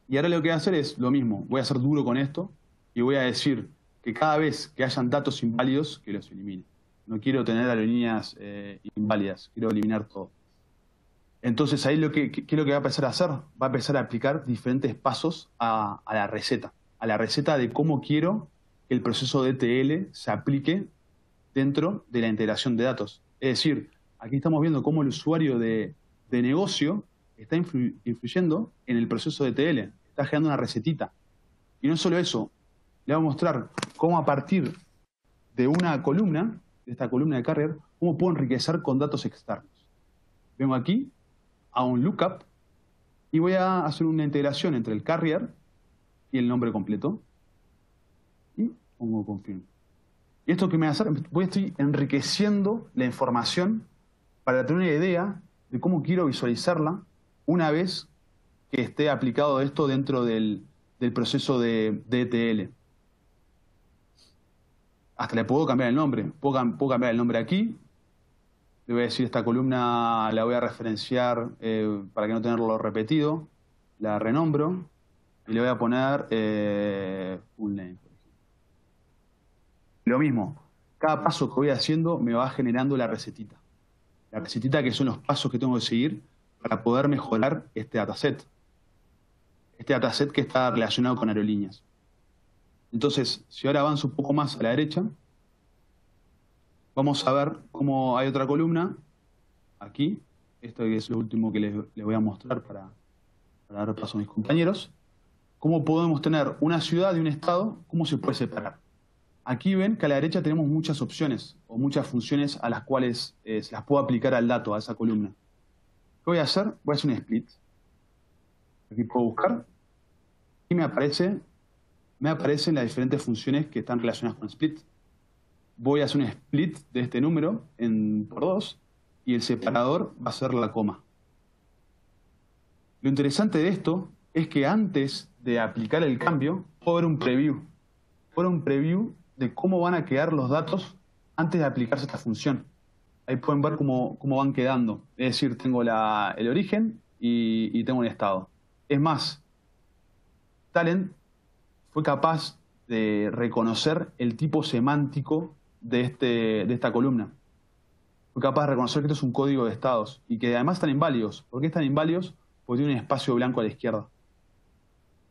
Y ahora lo que voy a hacer es lo mismo. Voy a ser duro con esto. Y voy a decir que cada vez que hayan datos inválidos, que los elimine. No quiero tener aerolíneas inválidas. Quiero eliminar todo. Entonces ahí ¿qué es lo que va a empezar a hacer? Va a empezar a aplicar diferentes pasos a la receta. A la receta de cómo quiero que el proceso de ETL se aplique dentro de la integración de datos. Es decir, aquí estamos viendo cómo el usuario de negocio está influyendo en el proceso de ETL. Está generando una recetita. Y no solo eso, le voy a mostrar cómo a partir de una columna, de esta columna de carrier, cómo puedo enriquecer con datos externos. Vengo aquí a un lookup y voy a hacer una integración entre el carrier y el nombre completo. Y pongo confirm. ¿Y esto qué me va a hacer? Estoy enriqueciendo la información para tener una idea de cómo quiero visualizarla una vez que esté aplicado esto dentro del proceso de ETL. Hasta le puedo cambiar el nombre. Puedo cambiar el nombre aquí. Le voy a decir esta columna la voy a referenciar para que no tenerlo repetido. La renombro y le voy a poner full name. Lo mismo, cada paso que voy haciendo me va generando la recetita. La recetita que son los pasos que tengo que seguir para poder mejorar este dataset. Este dataset que está relacionado con aerolíneas. Entonces, si ahora avanzo un poco más a la derecha, vamos a ver cómo hay otra columna, aquí, esto es lo último que les voy a mostrar para dar paso a mis compañeros, cómo podemos tener una ciudad y un estado, cómo se puede separar. Aquí ven que a la derecha tenemos muchas opciones o muchas funciones a las cuales se las puedo aplicar al dato, a esa columna. ¿Qué voy a hacer? Voy a hacer un split. Aquí puedo buscar y me aparecen las diferentes funciones que están relacionadas con split. Voy a hacer un split de este número por 2 y el separador va a ser la coma. Lo interesante de esto es que antes de aplicar el cambio, puedo ver un preview. Puedo ver un preview de cómo van a quedar los datos antes de aplicarse esta función. Ahí pueden ver cómo van quedando. Es decir, tengo el origen y tengo un estado. Es más, Talend fue capaz de reconocer el tipo semántico de esta columna. Fue capaz de reconocer que esto es un código de estados y que además están inválidos. ¿Por qué están inválidos? Porque tiene un espacio blanco a la izquierda.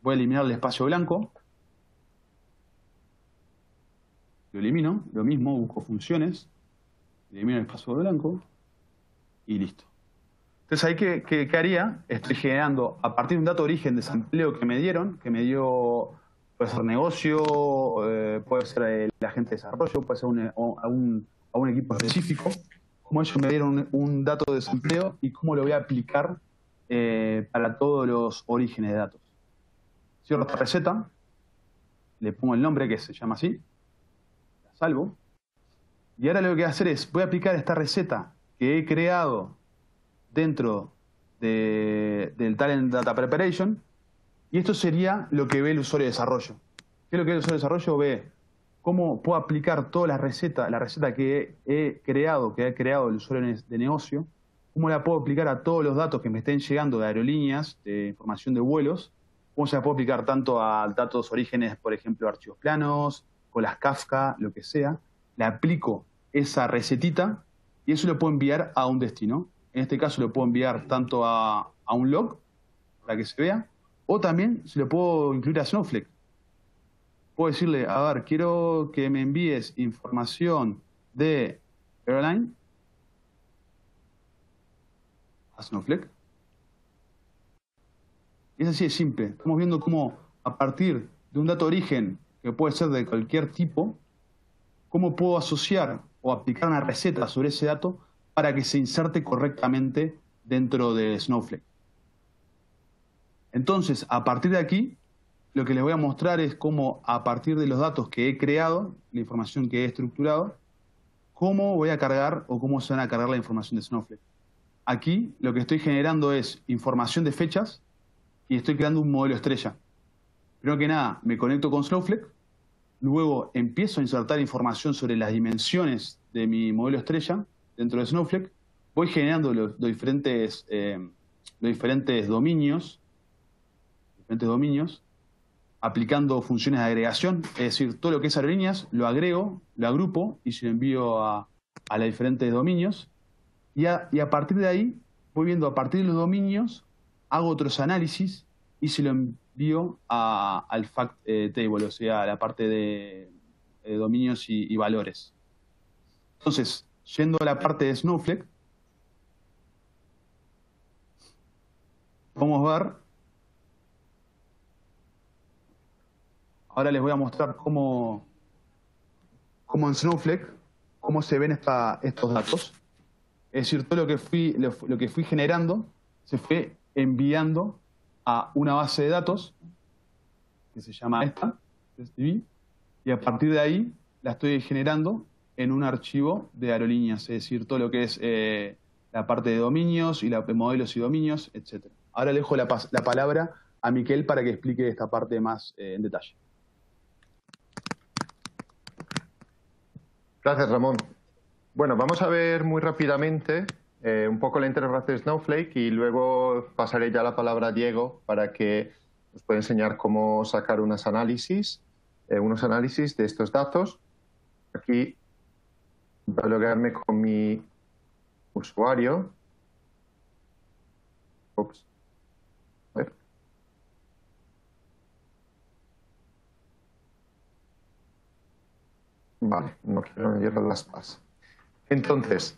Voy a eliminar el espacio blanco. Lo elimino. Lo mismo, busco funciones. Elimino el espacio blanco. Y listo. Entonces, ahí, ¿qué haría? Estoy generando, a partir de un dato de origen de sampleo que me dieron, que me dio, puede ser negocio, puede ser el agente de desarrollo, puede ser a un equipo específico, cómo ellos me dieron un dato de sampleo y cómo lo voy a aplicar para todos los orígenes de datos. Cierro esta receta, le pongo el nombre que se llama así, la salvo, y ahora lo que voy a hacer es, voy a aplicar esta receta que he creado dentro del Talent Data Preparation, y esto sería lo que ve el usuario de desarrollo. ¿Qué es lo que ve el usuario de desarrollo? Ve cómo puedo aplicar toda la receta que he creado, que ha creado el usuario de negocio, cómo la puedo aplicar a todos los datos que me estén llegando de aerolíneas, de información de vuelos, cómo se la puedo aplicar tanto a datos orígenes, por ejemplo, archivos planos, con las Kafka, lo que sea. Le aplico esa recetita y eso lo puedo enviar a un destino. En este caso lo puedo enviar tanto a un log para que se vea, o también se lo puedo incluir a Snowflake. Puedo decirle, a ver, quiero que me envíes información de airline a Snowflake. Es así de simple. Estamos viendo cómo a partir de un dato de origen, que puede ser de cualquier tipo, cómo puedo asociar o aplicar una receta sobre ese dato para que se inserte correctamente dentro de Snowflake. Entonces, a partir de aquí, lo que les voy a mostrar es cómo, a partir de los datos que he creado, la información que he estructurado, cómo voy a cargar o cómo se van a cargar la información de Snowflake. Aquí, lo que estoy generando es información de fechas y estoy creando un modelo estrella. Primero que nada, me conecto con Snowflake, luego empiezo a insertar información sobre las dimensiones de mi modelo estrella dentro de Snowflake, voy generando los diferentes dominios, aplicando funciones de agregación, es decir, todo lo que es aerolíneas lo agrego, lo agrupo y se lo envío a los diferentes dominios. Y a partir de ahí, voy viendo a partir de los dominios, hago otros análisis y se lo envío al fact table, o sea, a la parte de dominios y valores. Entonces, yendo a la parte de Snowflake, vamos a ver. Ahora les voy a mostrar cómo en Snowflake, cómo se ven estos datos. Es decir, todo lo que fui generando se fue enviando a una base de datos que se llama esta, SDB, y a partir de ahí la estoy generando en un archivo de aerolíneas, es decir, todo lo que es la parte de dominios y de modelos y dominios, etc. Ahora le dejo la palabra a Miquel para que explique esta parte más en detalle. Gracias, Ramón. Bueno, vamos a ver muy rápidamente un poco la interfaz de Snowflake y luego pasaré ya la palabra a Diego para que nos pueda enseñar cómo sacar unos análisis de estos datos. Aquí voy a logarme con mi usuario. Ups. A ver. Vale, no quiero llevar las PAS. Entonces,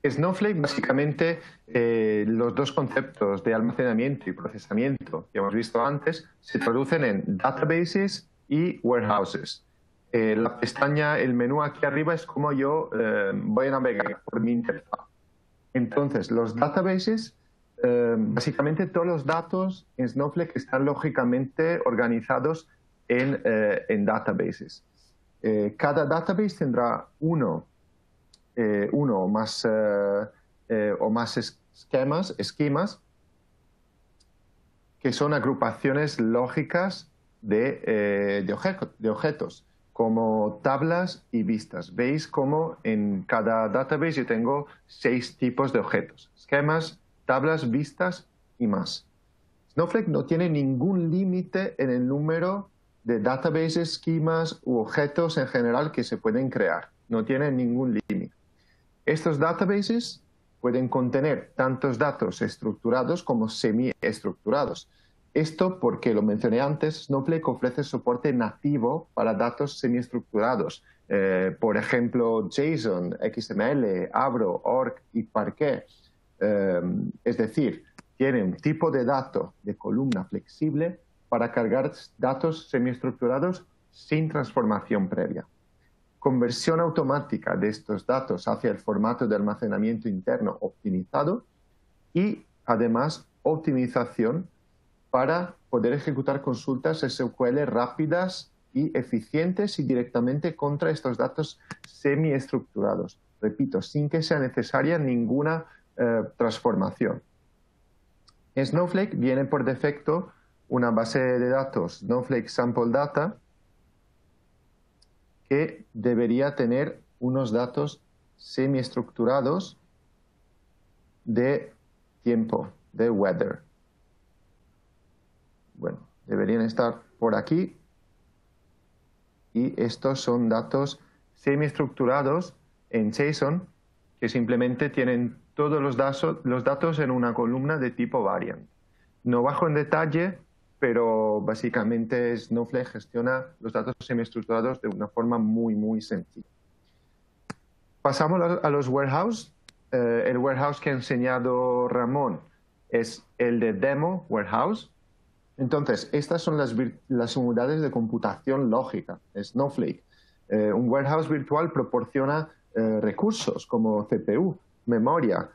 Snowflake, básicamente, los dos conceptos de almacenamiento y procesamiento que hemos visto antes se traducen en databases y warehouses. La pestaña, el menú aquí arriba es como yo voy a navegar por mi interfaz. Entonces, los databases, básicamente todos los datos en Snowflake están lógicamente organizados en databases. Cada database tendrá uno o más esquemas que son agrupaciones lógicas de objetos, como tablas y vistas. Veis cómo en cada database yo tengo 6 tipos de objetos: esquemas, tablas, vistas y más. Snowflake no tiene ningún límite en el número de databases, esquemas u objetos en general que se pueden crear. No tiene ningún límite. Estos databases pueden contener tantos datos estructurados como semiestructurados. Esto porque, lo mencioné antes, Snowflake ofrece soporte nativo para datos semiestructurados. Por ejemplo, JSON, XML, Avro, ORC y Parquet. Es decir, tiene un tipo de dato de columna flexible para cargar datos semiestructurados sin transformación previa. Conversión automática de estos datos hacia el formato de almacenamiento interno optimizado y, además, optimización para poder ejecutar consultas SQL rápidas y eficientes y directamente contra estos datos semiestructurados. Repito, sin que sea necesaria ninguna transformación. En Snowflake viene por defecto una base de datos, Snowflake Sample Data, que debería tener unos datos semiestructurados de tiempo, de weather. Bueno, deberían estar por aquí. Y estos son datos semiestructurados en JSON que simplemente tienen todos los datos en una columna de tipo variant. No bajo en detalle, pero básicamente Snowflake gestiona los datos semiestructurados de una forma muy, muy sencilla. Pasamos a los warehouse. El warehouse que ha enseñado Ramón es el de Demo Warehouse. Entonces, estas son las unidades de computación lógica, Snowflake. Un warehouse virtual proporciona recursos como CPU, memoria,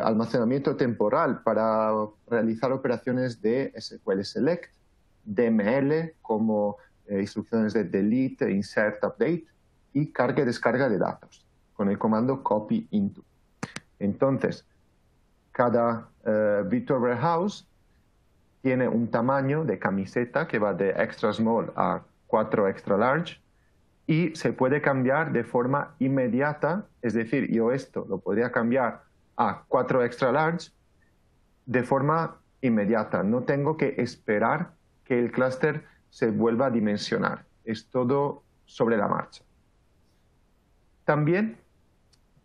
almacenamiento temporal para realizar operaciones de SQL Select, DML como instrucciones de delete, insert, update y carga y descarga de datos con el comando copy into. Entonces, cada virtual warehouse tiene un tamaño de camiseta que va de extra small a 4 extra large y se puede cambiar de forma inmediata, es decir, yo esto lo podría cambiar a 4 extra large de forma inmediata. No tengo que esperar que el clúster se vuelva a dimensionar. Es todo sobre la marcha. También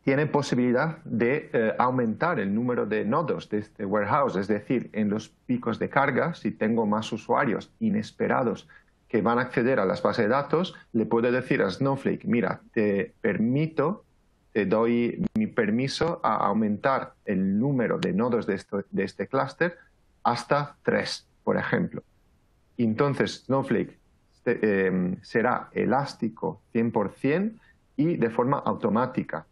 tiene posibilidad de aumentar el número de nodos de este warehouse, es decir, en los picos de carga, si tengo más usuarios inesperados que van a acceder a las bases de datos, le puedo decir a Snowflake, mira, te doy mi permiso a aumentar el número de nodos de este clúster hasta 3, por ejemplo. Entonces, Snowflake será elástico 100% y de forma automática.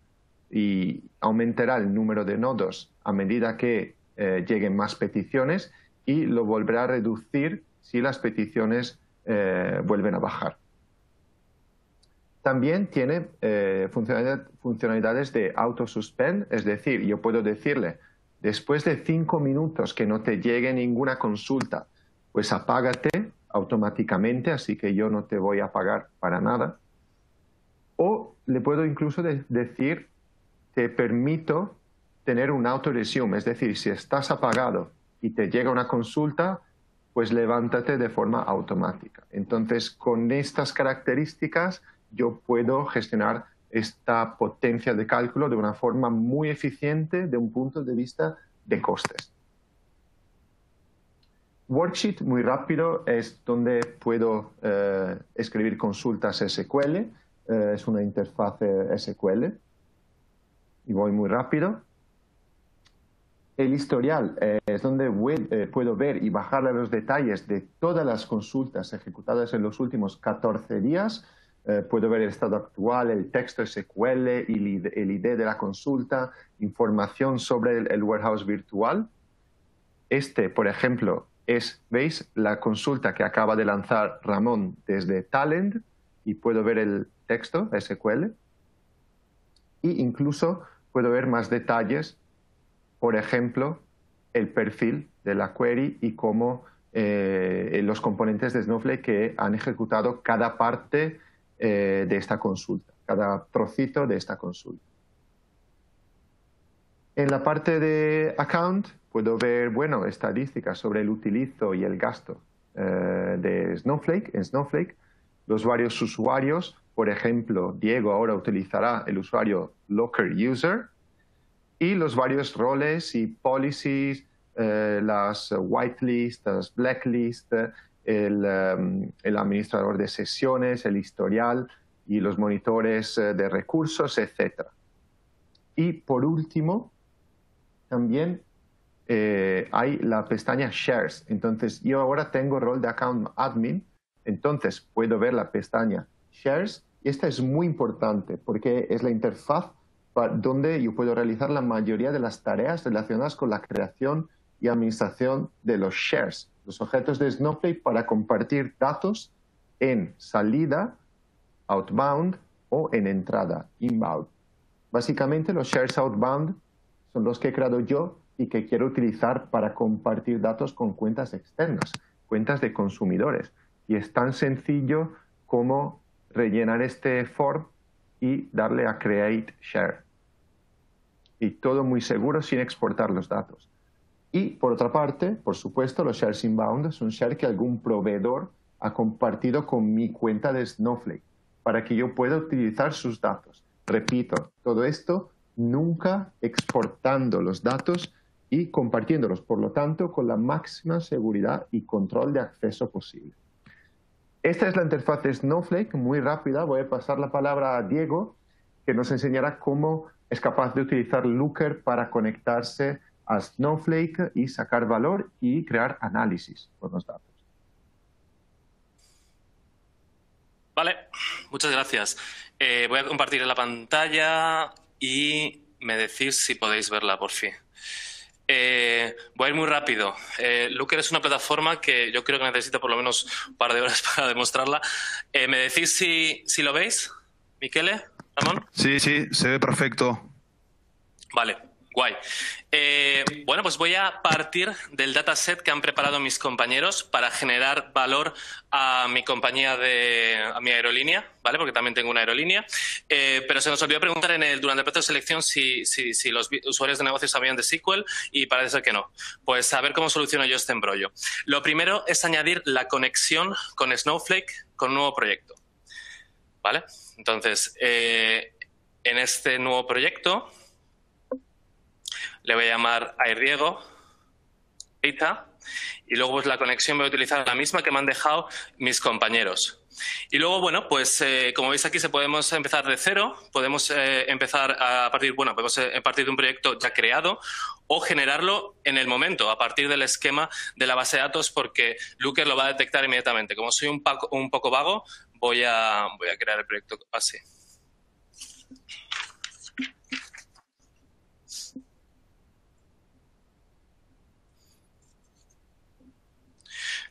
Y aumentará el número de nodos a medida que lleguen más peticiones y lo volverá a reducir si las peticiones vuelven a bajar. También tiene funcionalidades de auto-suspend, es decir, yo puedo decirle, después de 5 minutos que no te llegue ninguna consulta, pues apágate automáticamente, así que yo no te voy a pagar para nada. O le puedo incluso decir, te permito tener un auto-resume, es decir, si estás apagado y te llega una consulta, pues levántate de forma automática. Entonces, con estas características, yo puedo gestionar esta potencia de cálculo de una forma muy eficiente de un punto de vista de costes. Worksheet, muy rápido, es donde puedo escribir consultas SQL. Es una interfaz SQL. Y voy muy rápido. El historial es donde puedo ver y bajarle los detalles de todas las consultas ejecutadas en los últimos 14 días. Puedo ver el estado actual, el texto SQL, el ID de la consulta, información sobre el warehouse virtual. Este, por ejemplo, ¿veis? La consulta que acaba de lanzar Ramón desde Talend y puedo ver el texto SQL. Y incluso puedo ver más detalles, por ejemplo, el perfil de la query y cómo los componentes de Snowflake que han ejecutado cada parte de esta consulta, cada trocito de esta consulta. En la parte de account puedo ver, bueno, estadísticas sobre el utilizo y el gasto de Snowflake. En Snowflake, los varios usuarios, por ejemplo, Diego ahora utilizará el usuario Locker User, y los varios roles y policies las whitelist, las blacklist, el administrador de sesiones, el historial y los monitores de recursos, etc. Y por último, también hay la pestaña Shares. Entonces, yo ahora tengo rol de Account Admin, entonces puedo ver la pestaña Shares. Y esta es muy importante porque es la interfaz donde yo puedo realizar la mayoría de las tareas relacionadas con la creación y administración de los shares, los objetos de Snowflake para compartir datos en salida, outbound, o en entrada, inbound. Básicamente los shares outbound son los que he creado yo y que quiero utilizar para compartir datos con cuentas externas, cuentas de consumidores. Y es tan sencillo como rellenar este form y darle a Create Share. Y todo muy seguro sin exportar los datos. Y por otra parte, por supuesto, los shares inbound son shares que algún proveedor ha compartido con mi cuenta de Snowflake para que yo pueda utilizar sus datos. Repito, todo esto nunca exportando los datos y compartiéndolos, por lo tanto, con la máxima seguridad y control de acceso posible. Esta es la interfaz de Snowflake, muy rápida. Voy a pasar la palabra a Diego, que nos enseñará cómo es capaz de utilizar Looker para conectarse a Snowflake y sacar valor y crear análisis con los datos. Vale, muchas gracias. Voy a compartir la pantalla y me decís si podéis verla por fin. Voy a ir muy rápido. Looker es una plataforma que yo creo que necesito por lo menos un par de horas para demostrarla. ¿Me decís si lo veis? ¿Miquele? ¿Ramón? Sí, sí, se ve perfecto. Vale, guay. Bueno, pues voy a partir del dataset que han preparado mis compañeros para generar valor a mi compañía, a mi aerolínea, ¿vale? Porque también tengo una aerolínea. Pero se nos olvidó preguntar durante el proceso de selección si los usuarios de negocio sabían de SQL y parece ser que no. Pues a ver cómo soluciono yo este embrollo. Lo primero es añadir la conexión con Snowflake con un nuevo proyecto, ¿vale? Entonces, en este nuevo proyecto le voy a llamar AirDiego Data y luego pues la conexión voy a utilizar la misma que me han dejado mis compañeros. Y luego, bueno, pues como veis aquí podemos empezar de cero, podemos empezar a partir, bueno, podemos partir de un proyecto ya creado o generarlo en el momento, a partir del esquema de la base de datos, porque Looker lo va a detectar inmediatamente. Como soy un poco vago, voy a crear el proyecto así.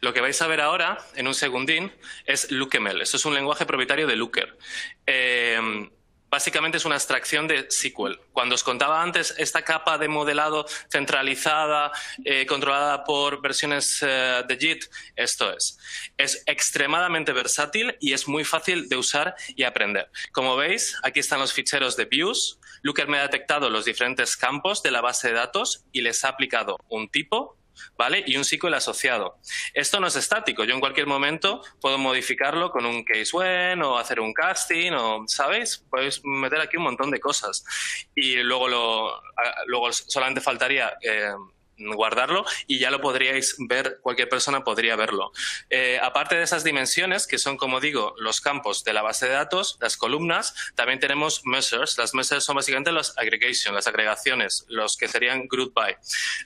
Lo que vais a ver ahora, en un segundín, es LookML. Esto es un lenguaje propietario de Looker. Básicamente es una abstracción de SQL. Cuando os contaba antes, esta capa de modelado centralizada, controlada por versiones de JIT, esto es. Es extremadamente versátil y es muy fácil de usar y aprender. Como veis, aquí están los ficheros de views. Looker me ha detectado los diferentes campos de la base de datos y les ha aplicado un tipo, ¿vale? Y un SQL asociado. Esto no es estático. Yo en cualquier momento puedo modificarlo con un case when o hacer un casting o, ¿sabéis? Podéis meter aquí un montón de cosas. Y luego solamente faltaría guardarlo y ya lo podríais ver, cualquier persona podría verlo. Aparte de esas dimensiones, que son, como digo, los campos de la base de datos, las columnas, también tenemos measures. Las measures son básicamente las aggregation, las agregaciones, los que serían group by,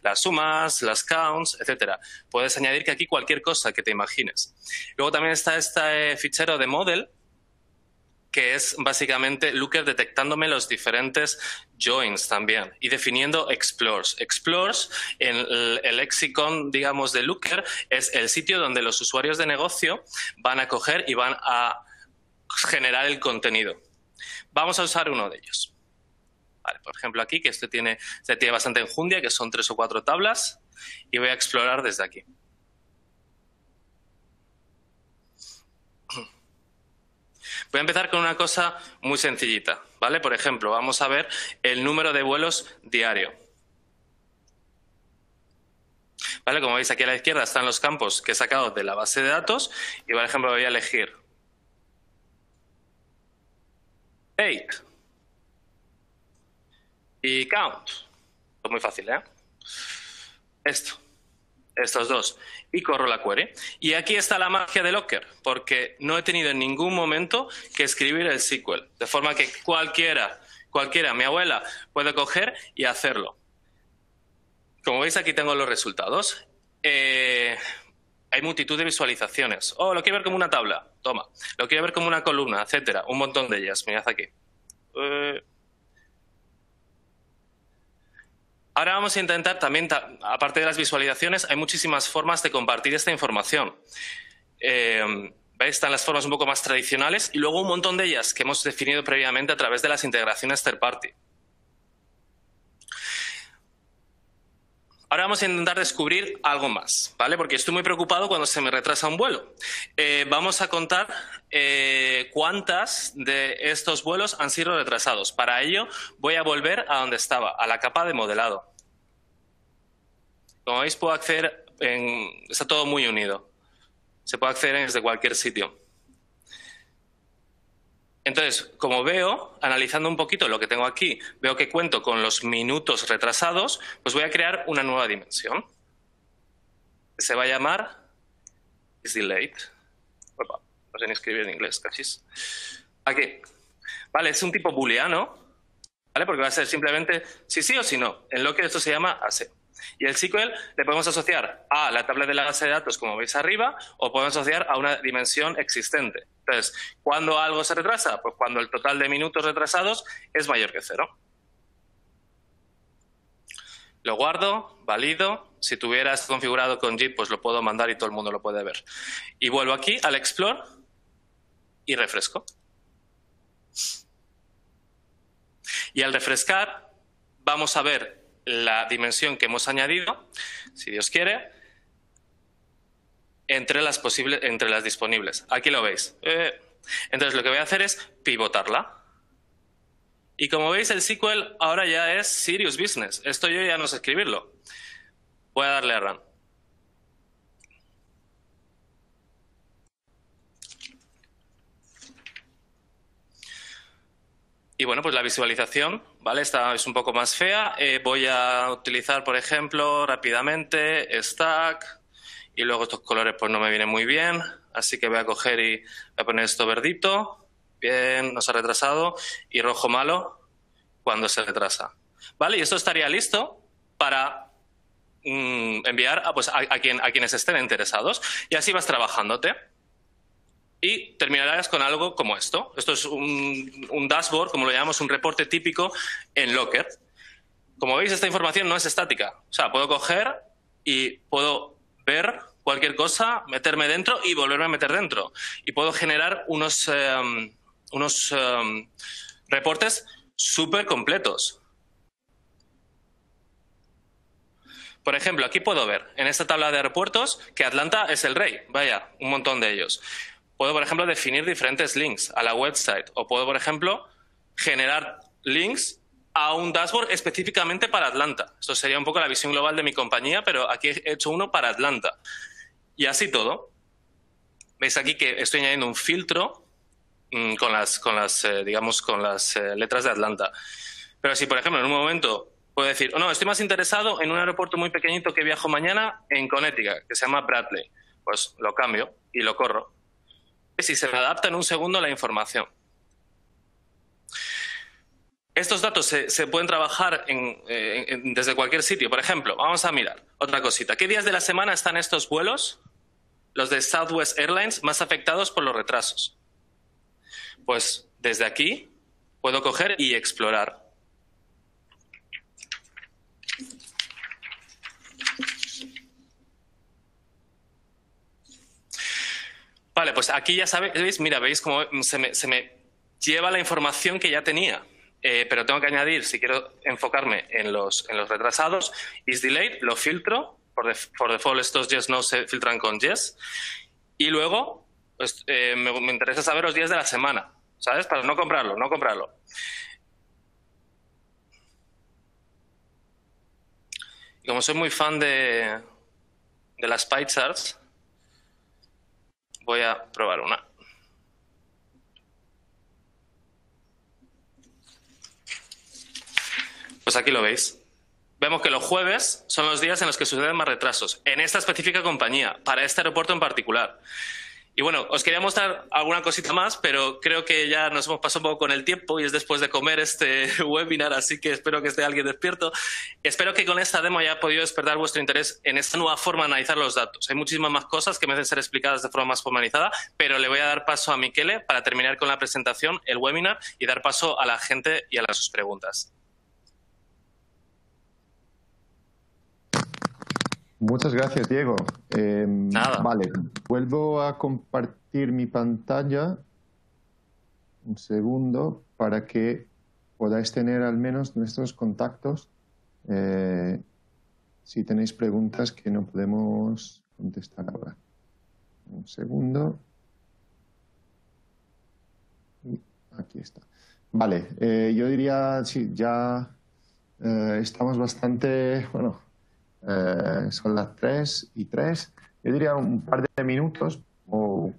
las sumas, las counts, etcétera. Puedes añadir que aquí cualquier cosa que te imagines. Luego también está este fichero de model, que es básicamente Looker detectándome los diferentes joins también y definiendo explores. Explores, en el lexicon, digamos, de Looker, es el sitio donde los usuarios de negocio van a coger y van a generar el contenido. Vamos a usar uno de ellos. Vale, por ejemplo, aquí, que este tiene bastante enjundia, que son 3 o 4 tablas, y voy a explorar desde aquí. Voy a empezar con una cosa muy sencillita, ¿vale? Por ejemplo, vamos a ver el número de vuelos diario. ¿Vale? Como veis, aquí a la izquierda están los campos que he sacado de la base de datos y, por ejemplo, voy a elegir 8 y count. Es muy fácil, ¿eh? estos dos, y corro la query. Y aquí está la magia de Locker, porque no he tenido en ningún momento que escribir el SQL, de forma que cualquiera, mi abuela, puede coger y hacerlo. Como veis, aquí tengo los resultados. Hay multitud de visualizaciones. Oh, lo quiero ver como una tabla. Toma. Lo quiero ver como una columna, etcétera. Un montón de ellas. Mirad aquí. Ahora vamos a intentar también, aparte de las visualizaciones, hay muchísimas formas de compartir esta información. ¿Veis? Están las formas un poco más tradicionales y luego un montón de ellas que hemos definido previamente a través de las integraciones third party. Ahora vamos a intentar descubrir algo más, ¿vale? Porque estoy muy preocupado cuando se me retrasa un vuelo. Vamos a contar cuántas de estos vuelos han sido retrasados. Para ello voy a volver a donde estaba, a la capa de modelado. Como veis, puedo acceder está todo muy unido. Se puede acceder desde cualquier sitio. Entonces, como veo, analizando un poquito lo que tengo aquí, veo que cuento con los minutos retrasados, pues voy a crear una nueva dimensión. Se va a llamar isDelayed. Opa, no sé ni escribir en inglés, casi. Aquí. Vale, es un tipo booleano, ¿vale? Porque va a ser simplemente si sí o si no. En Locker esto se llama ASE. Y el SQL le podemos asociar a la tabla de la base de datos, como veis arriba, o podemos asociar a una dimensión existente. Entonces, ¿cuándo algo se retrasa? Pues cuando el total de minutos retrasados es mayor que 0. Lo guardo, valido. Si tuviera esto configurado con Git, pues lo puedo mandar y todo el mundo lo puede ver. Y vuelvo aquí al Explore y refresco. Y al refrescar, vamos a ver la dimensión que hemos añadido, si Dios quiere, entre las disponibles. Aquí lo veis. Entonces lo que voy a hacer es pivotarla. Y como veis, el SQL ahora ya es serious business. Esto yo ya no sé escribirlo. Voy a darle a Run. Y bueno, pues la visualización, ¿vale? Esta es un poco más fea. Voy a utilizar, por ejemplo, rápidamente Stack. Y luego estos colores pues no me vienen muy bien. Así que voy a coger y voy a poner esto verdito. Bien, no se ha retrasado. Y rojo malo cuando se retrasa. ¿Vale? Y esto estaría listo para enviar a quienes estén interesados. Y así vas trabajándote. Y terminarás con algo como esto. Esto es un dashboard, como lo llamamos, un reporte típico en Locker. Como veis, esta información no es estática. O sea, puedo coger y puedo ver cualquier cosa, meterme dentro y volverme a meter dentro. Y puedo generar unos reportes súper completos. Por ejemplo, aquí puedo ver en esta tabla de aeropuertos que Atlanta es el rey. Vaya, un montón de ellos. Puedo, por ejemplo, definir diferentes links a la website. O puedo, por ejemplo, generar links a un dashboard específicamente para Atlanta. Esto sería un poco la visión global de mi compañía, pero aquí he hecho uno para Atlanta. Y así todo. Veis aquí que estoy añadiendo un filtro con las letras de Atlanta. Pero si, por ejemplo, en un momento puedo decir, oh, no, estoy más interesado en un aeropuerto muy pequeñito que viajo mañana en Connecticut, que se llama Bradley, pues lo cambio y lo corro. Si se me adapta en un segundo la información. Estos datos se pueden trabajar desde cualquier sitio. Por ejemplo, vamos a mirar otra cosita. ¿Qué días de la semana están estos vuelos, los de Southwest Airlines, más afectados por los retrasos? Pues desde aquí puedo coger y explorar. Vale, pues aquí ya sabéis, mira, veis cómo se me lleva la información que ya tenía. Pero tengo que añadir, si quiero enfocarme en los retrasados, isDelayed, lo filtro. Por default estos yes no se filtran con yes. Y luego pues, me interesa saber los días de la semana, ¿sabes? Para no comprarlo. Y como soy muy fan de las pie charts, voy a probar una. Pues aquí lo veis. vemos que los jueves son los días en los que suceden más retrasos, en esta específica compañía, para este aeropuerto en particular. Y bueno, os quería mostrar alguna cosita más, pero creo que ya nos hemos pasado un poco con el tiempo y es después de comer este webinar, así que espero que esté alguien despierto. Espero que con esta demo haya podido despertar vuestro interés en esta nueva forma de analizar los datos. Hay muchísimas más cosas que merecen ser explicadas de forma más formalizada, pero le voy a dar paso a Michele para terminar con la presentación, el webinar, y dar paso a la gente y a sus preguntas. Muchas gracias, Diego. Nada. Vale, vuelvo a compartir mi pantalla. Un segundo, para que podáis tener al menos nuestros contactos. Si tenéis preguntas que no podemos contestar ahora. Un segundo. Y aquí está. Vale, yo diría, sí, ya estamos bastante, bueno, son las 3:03. Yo diría un par de minutos o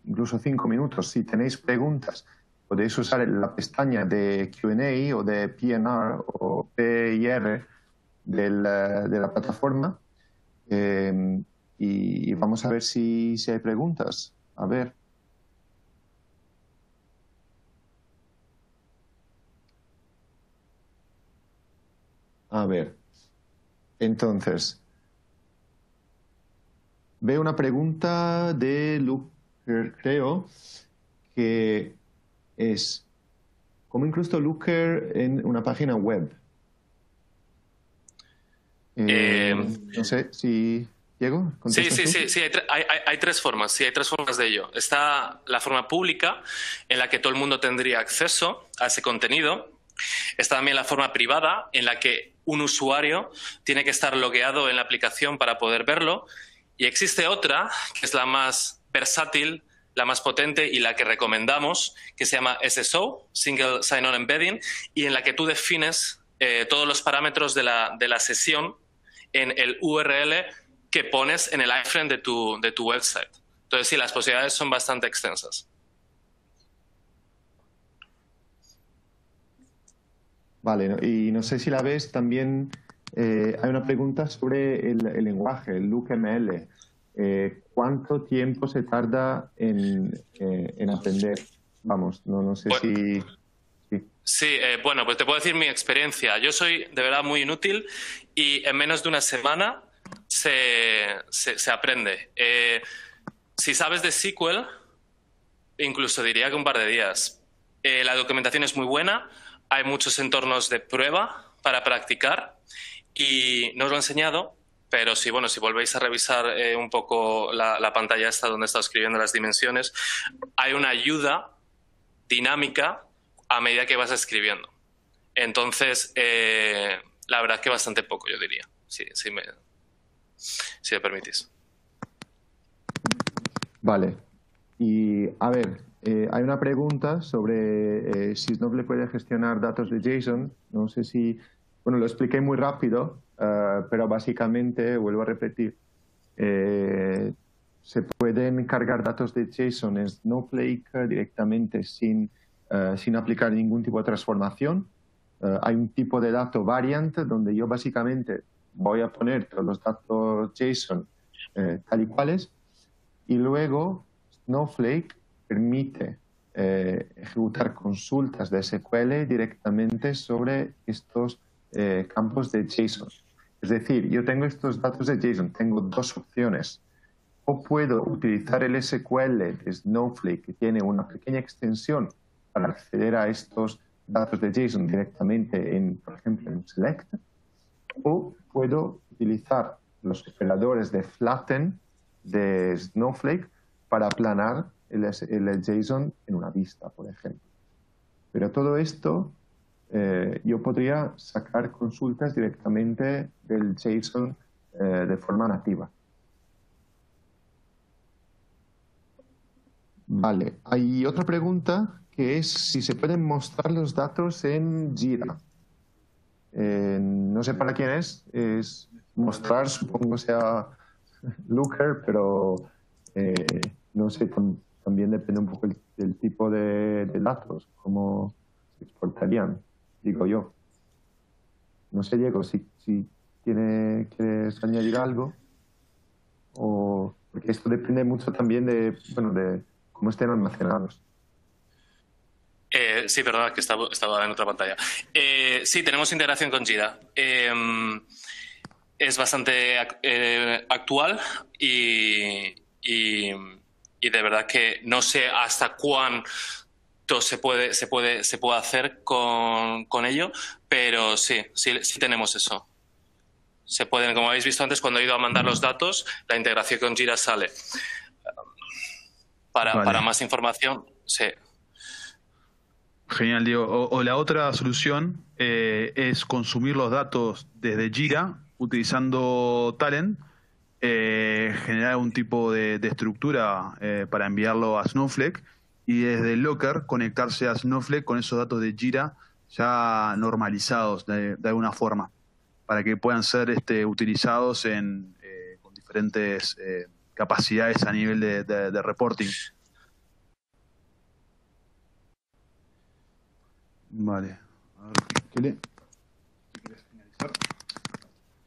incluso 5 minutos. Si tenéis preguntas, podéis usar la pestaña de Q&A o de PNR o PIR de la plataforma y vamos a ver si hay preguntas. A ver. A ver. Entonces, veo una pregunta de Looker, creo, que es ¿cómo incluso Looker en una página web? No sé si... Diego, Sí, ¿contestas tú? hay tres formas. Sí, hay tres formas de ello. Está la forma pública, en la que todo el mundo tendría acceso a ese contenido. Está también la forma privada, en la que un usuario tiene que estar logueado en la aplicación para poder verlo. Y existe otra, que es la más versátil, la más potente y la que recomendamos, que se llama SSO, Single Sign-On Embedding, y en la que tú defines todos los parámetros de la sesión en el URL que pones en el iframe de tu website. Entonces, sí, las posibilidades son bastante extensas. Vale, y no sé si la ves, también hay una pregunta sobre el lenguaje, el LookML. ¿Cuánto tiempo se tarda en aprender? Vamos, no sé Pues, si... sí, bueno, pues te puedo decir mi experiencia. Yo soy de verdad muy inútil y en menos de una semana se aprende. Si sabes de SQL, incluso diría que un par de días. La documentación es muy buena, hay muchos entornos de prueba para practicar y no os lo he enseñado, pero sí, bueno, si volvéis a revisar un poco la pantalla esta donde he estado escribiendo las dimensiones, hay una ayuda dinámica a medida que vas escribiendo. Entonces, la verdad es que bastante poco, yo diría, si me permitís. Vale. Y a ver, hay una pregunta sobre si Snowflake puede gestionar datos de JSON. No sé si... Bueno, lo expliqué muy rápido, pero básicamente, vuelvo a repetir, se pueden cargar datos de JSON en Snowflake directamente sin aplicar ningún tipo de transformación. Hay un tipo de dato variant donde yo básicamente voy a poner todos los datos JSON tal y cuales y luego Snowflake permite ejecutar consultas de SQL directamente sobre estos campos de JSON. Es decir, yo tengo estos datos de JSON, tengo dos opciones. O puedo utilizar el SQL de Snowflake, que tiene una pequeña extensión para acceder a estos datos de JSON directamente, por ejemplo, en Select, o puedo utilizar los operadores de flatten de Snowflake para aplanar el JSON en una vista, por ejemplo. Pero todo esto, yo podría sacar consultas directamente del JSON de forma nativa. Vale, hay otra pregunta que es si se pueden mostrar los datos en Jira. No sé para quién es mostrar, supongo sea Looker, pero no sé, también depende un poco del tipo de datos, cómo se exportarían, digo yo. No sé, Diego, si quieres añadir algo, o porque esto depende mucho también de cómo estén almacenados. Sí, perdona, que estaba en otra pantalla. Sí, tenemos integración con Jira. Es bastante actual y de verdad que no sé hasta cuánto se puede hacer con ello, pero sí tenemos eso. Se pueden, como habéis visto antes, cuando he ido a mandar los datos, la integración con Jira sale. Para más información, sí. Genial, Diego. O la otra solución es consumir los datos desde Jira utilizando Talent, generar un tipo de estructura para enviarlo a Snowflake y desde Locker conectarse a Snowflake con esos datos de Jira ya normalizados de alguna forma, para que puedan ser utilizados con diferentes capacidades a nivel de reporting. Vale. A ver, ¿quieres finalizar?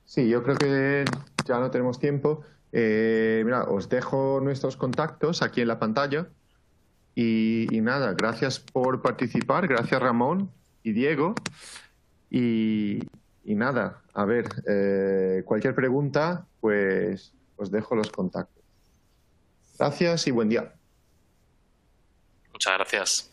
Sí, yo creo que ya no tenemos tiempo. Mira, os dejo nuestros contactos aquí en la pantalla. Y nada, gracias por participar. Gracias, Ramón y Diego. Y nada, a ver, cualquier pregunta, pues os dejo los contactos. Gracias y buen día. Muchas gracias.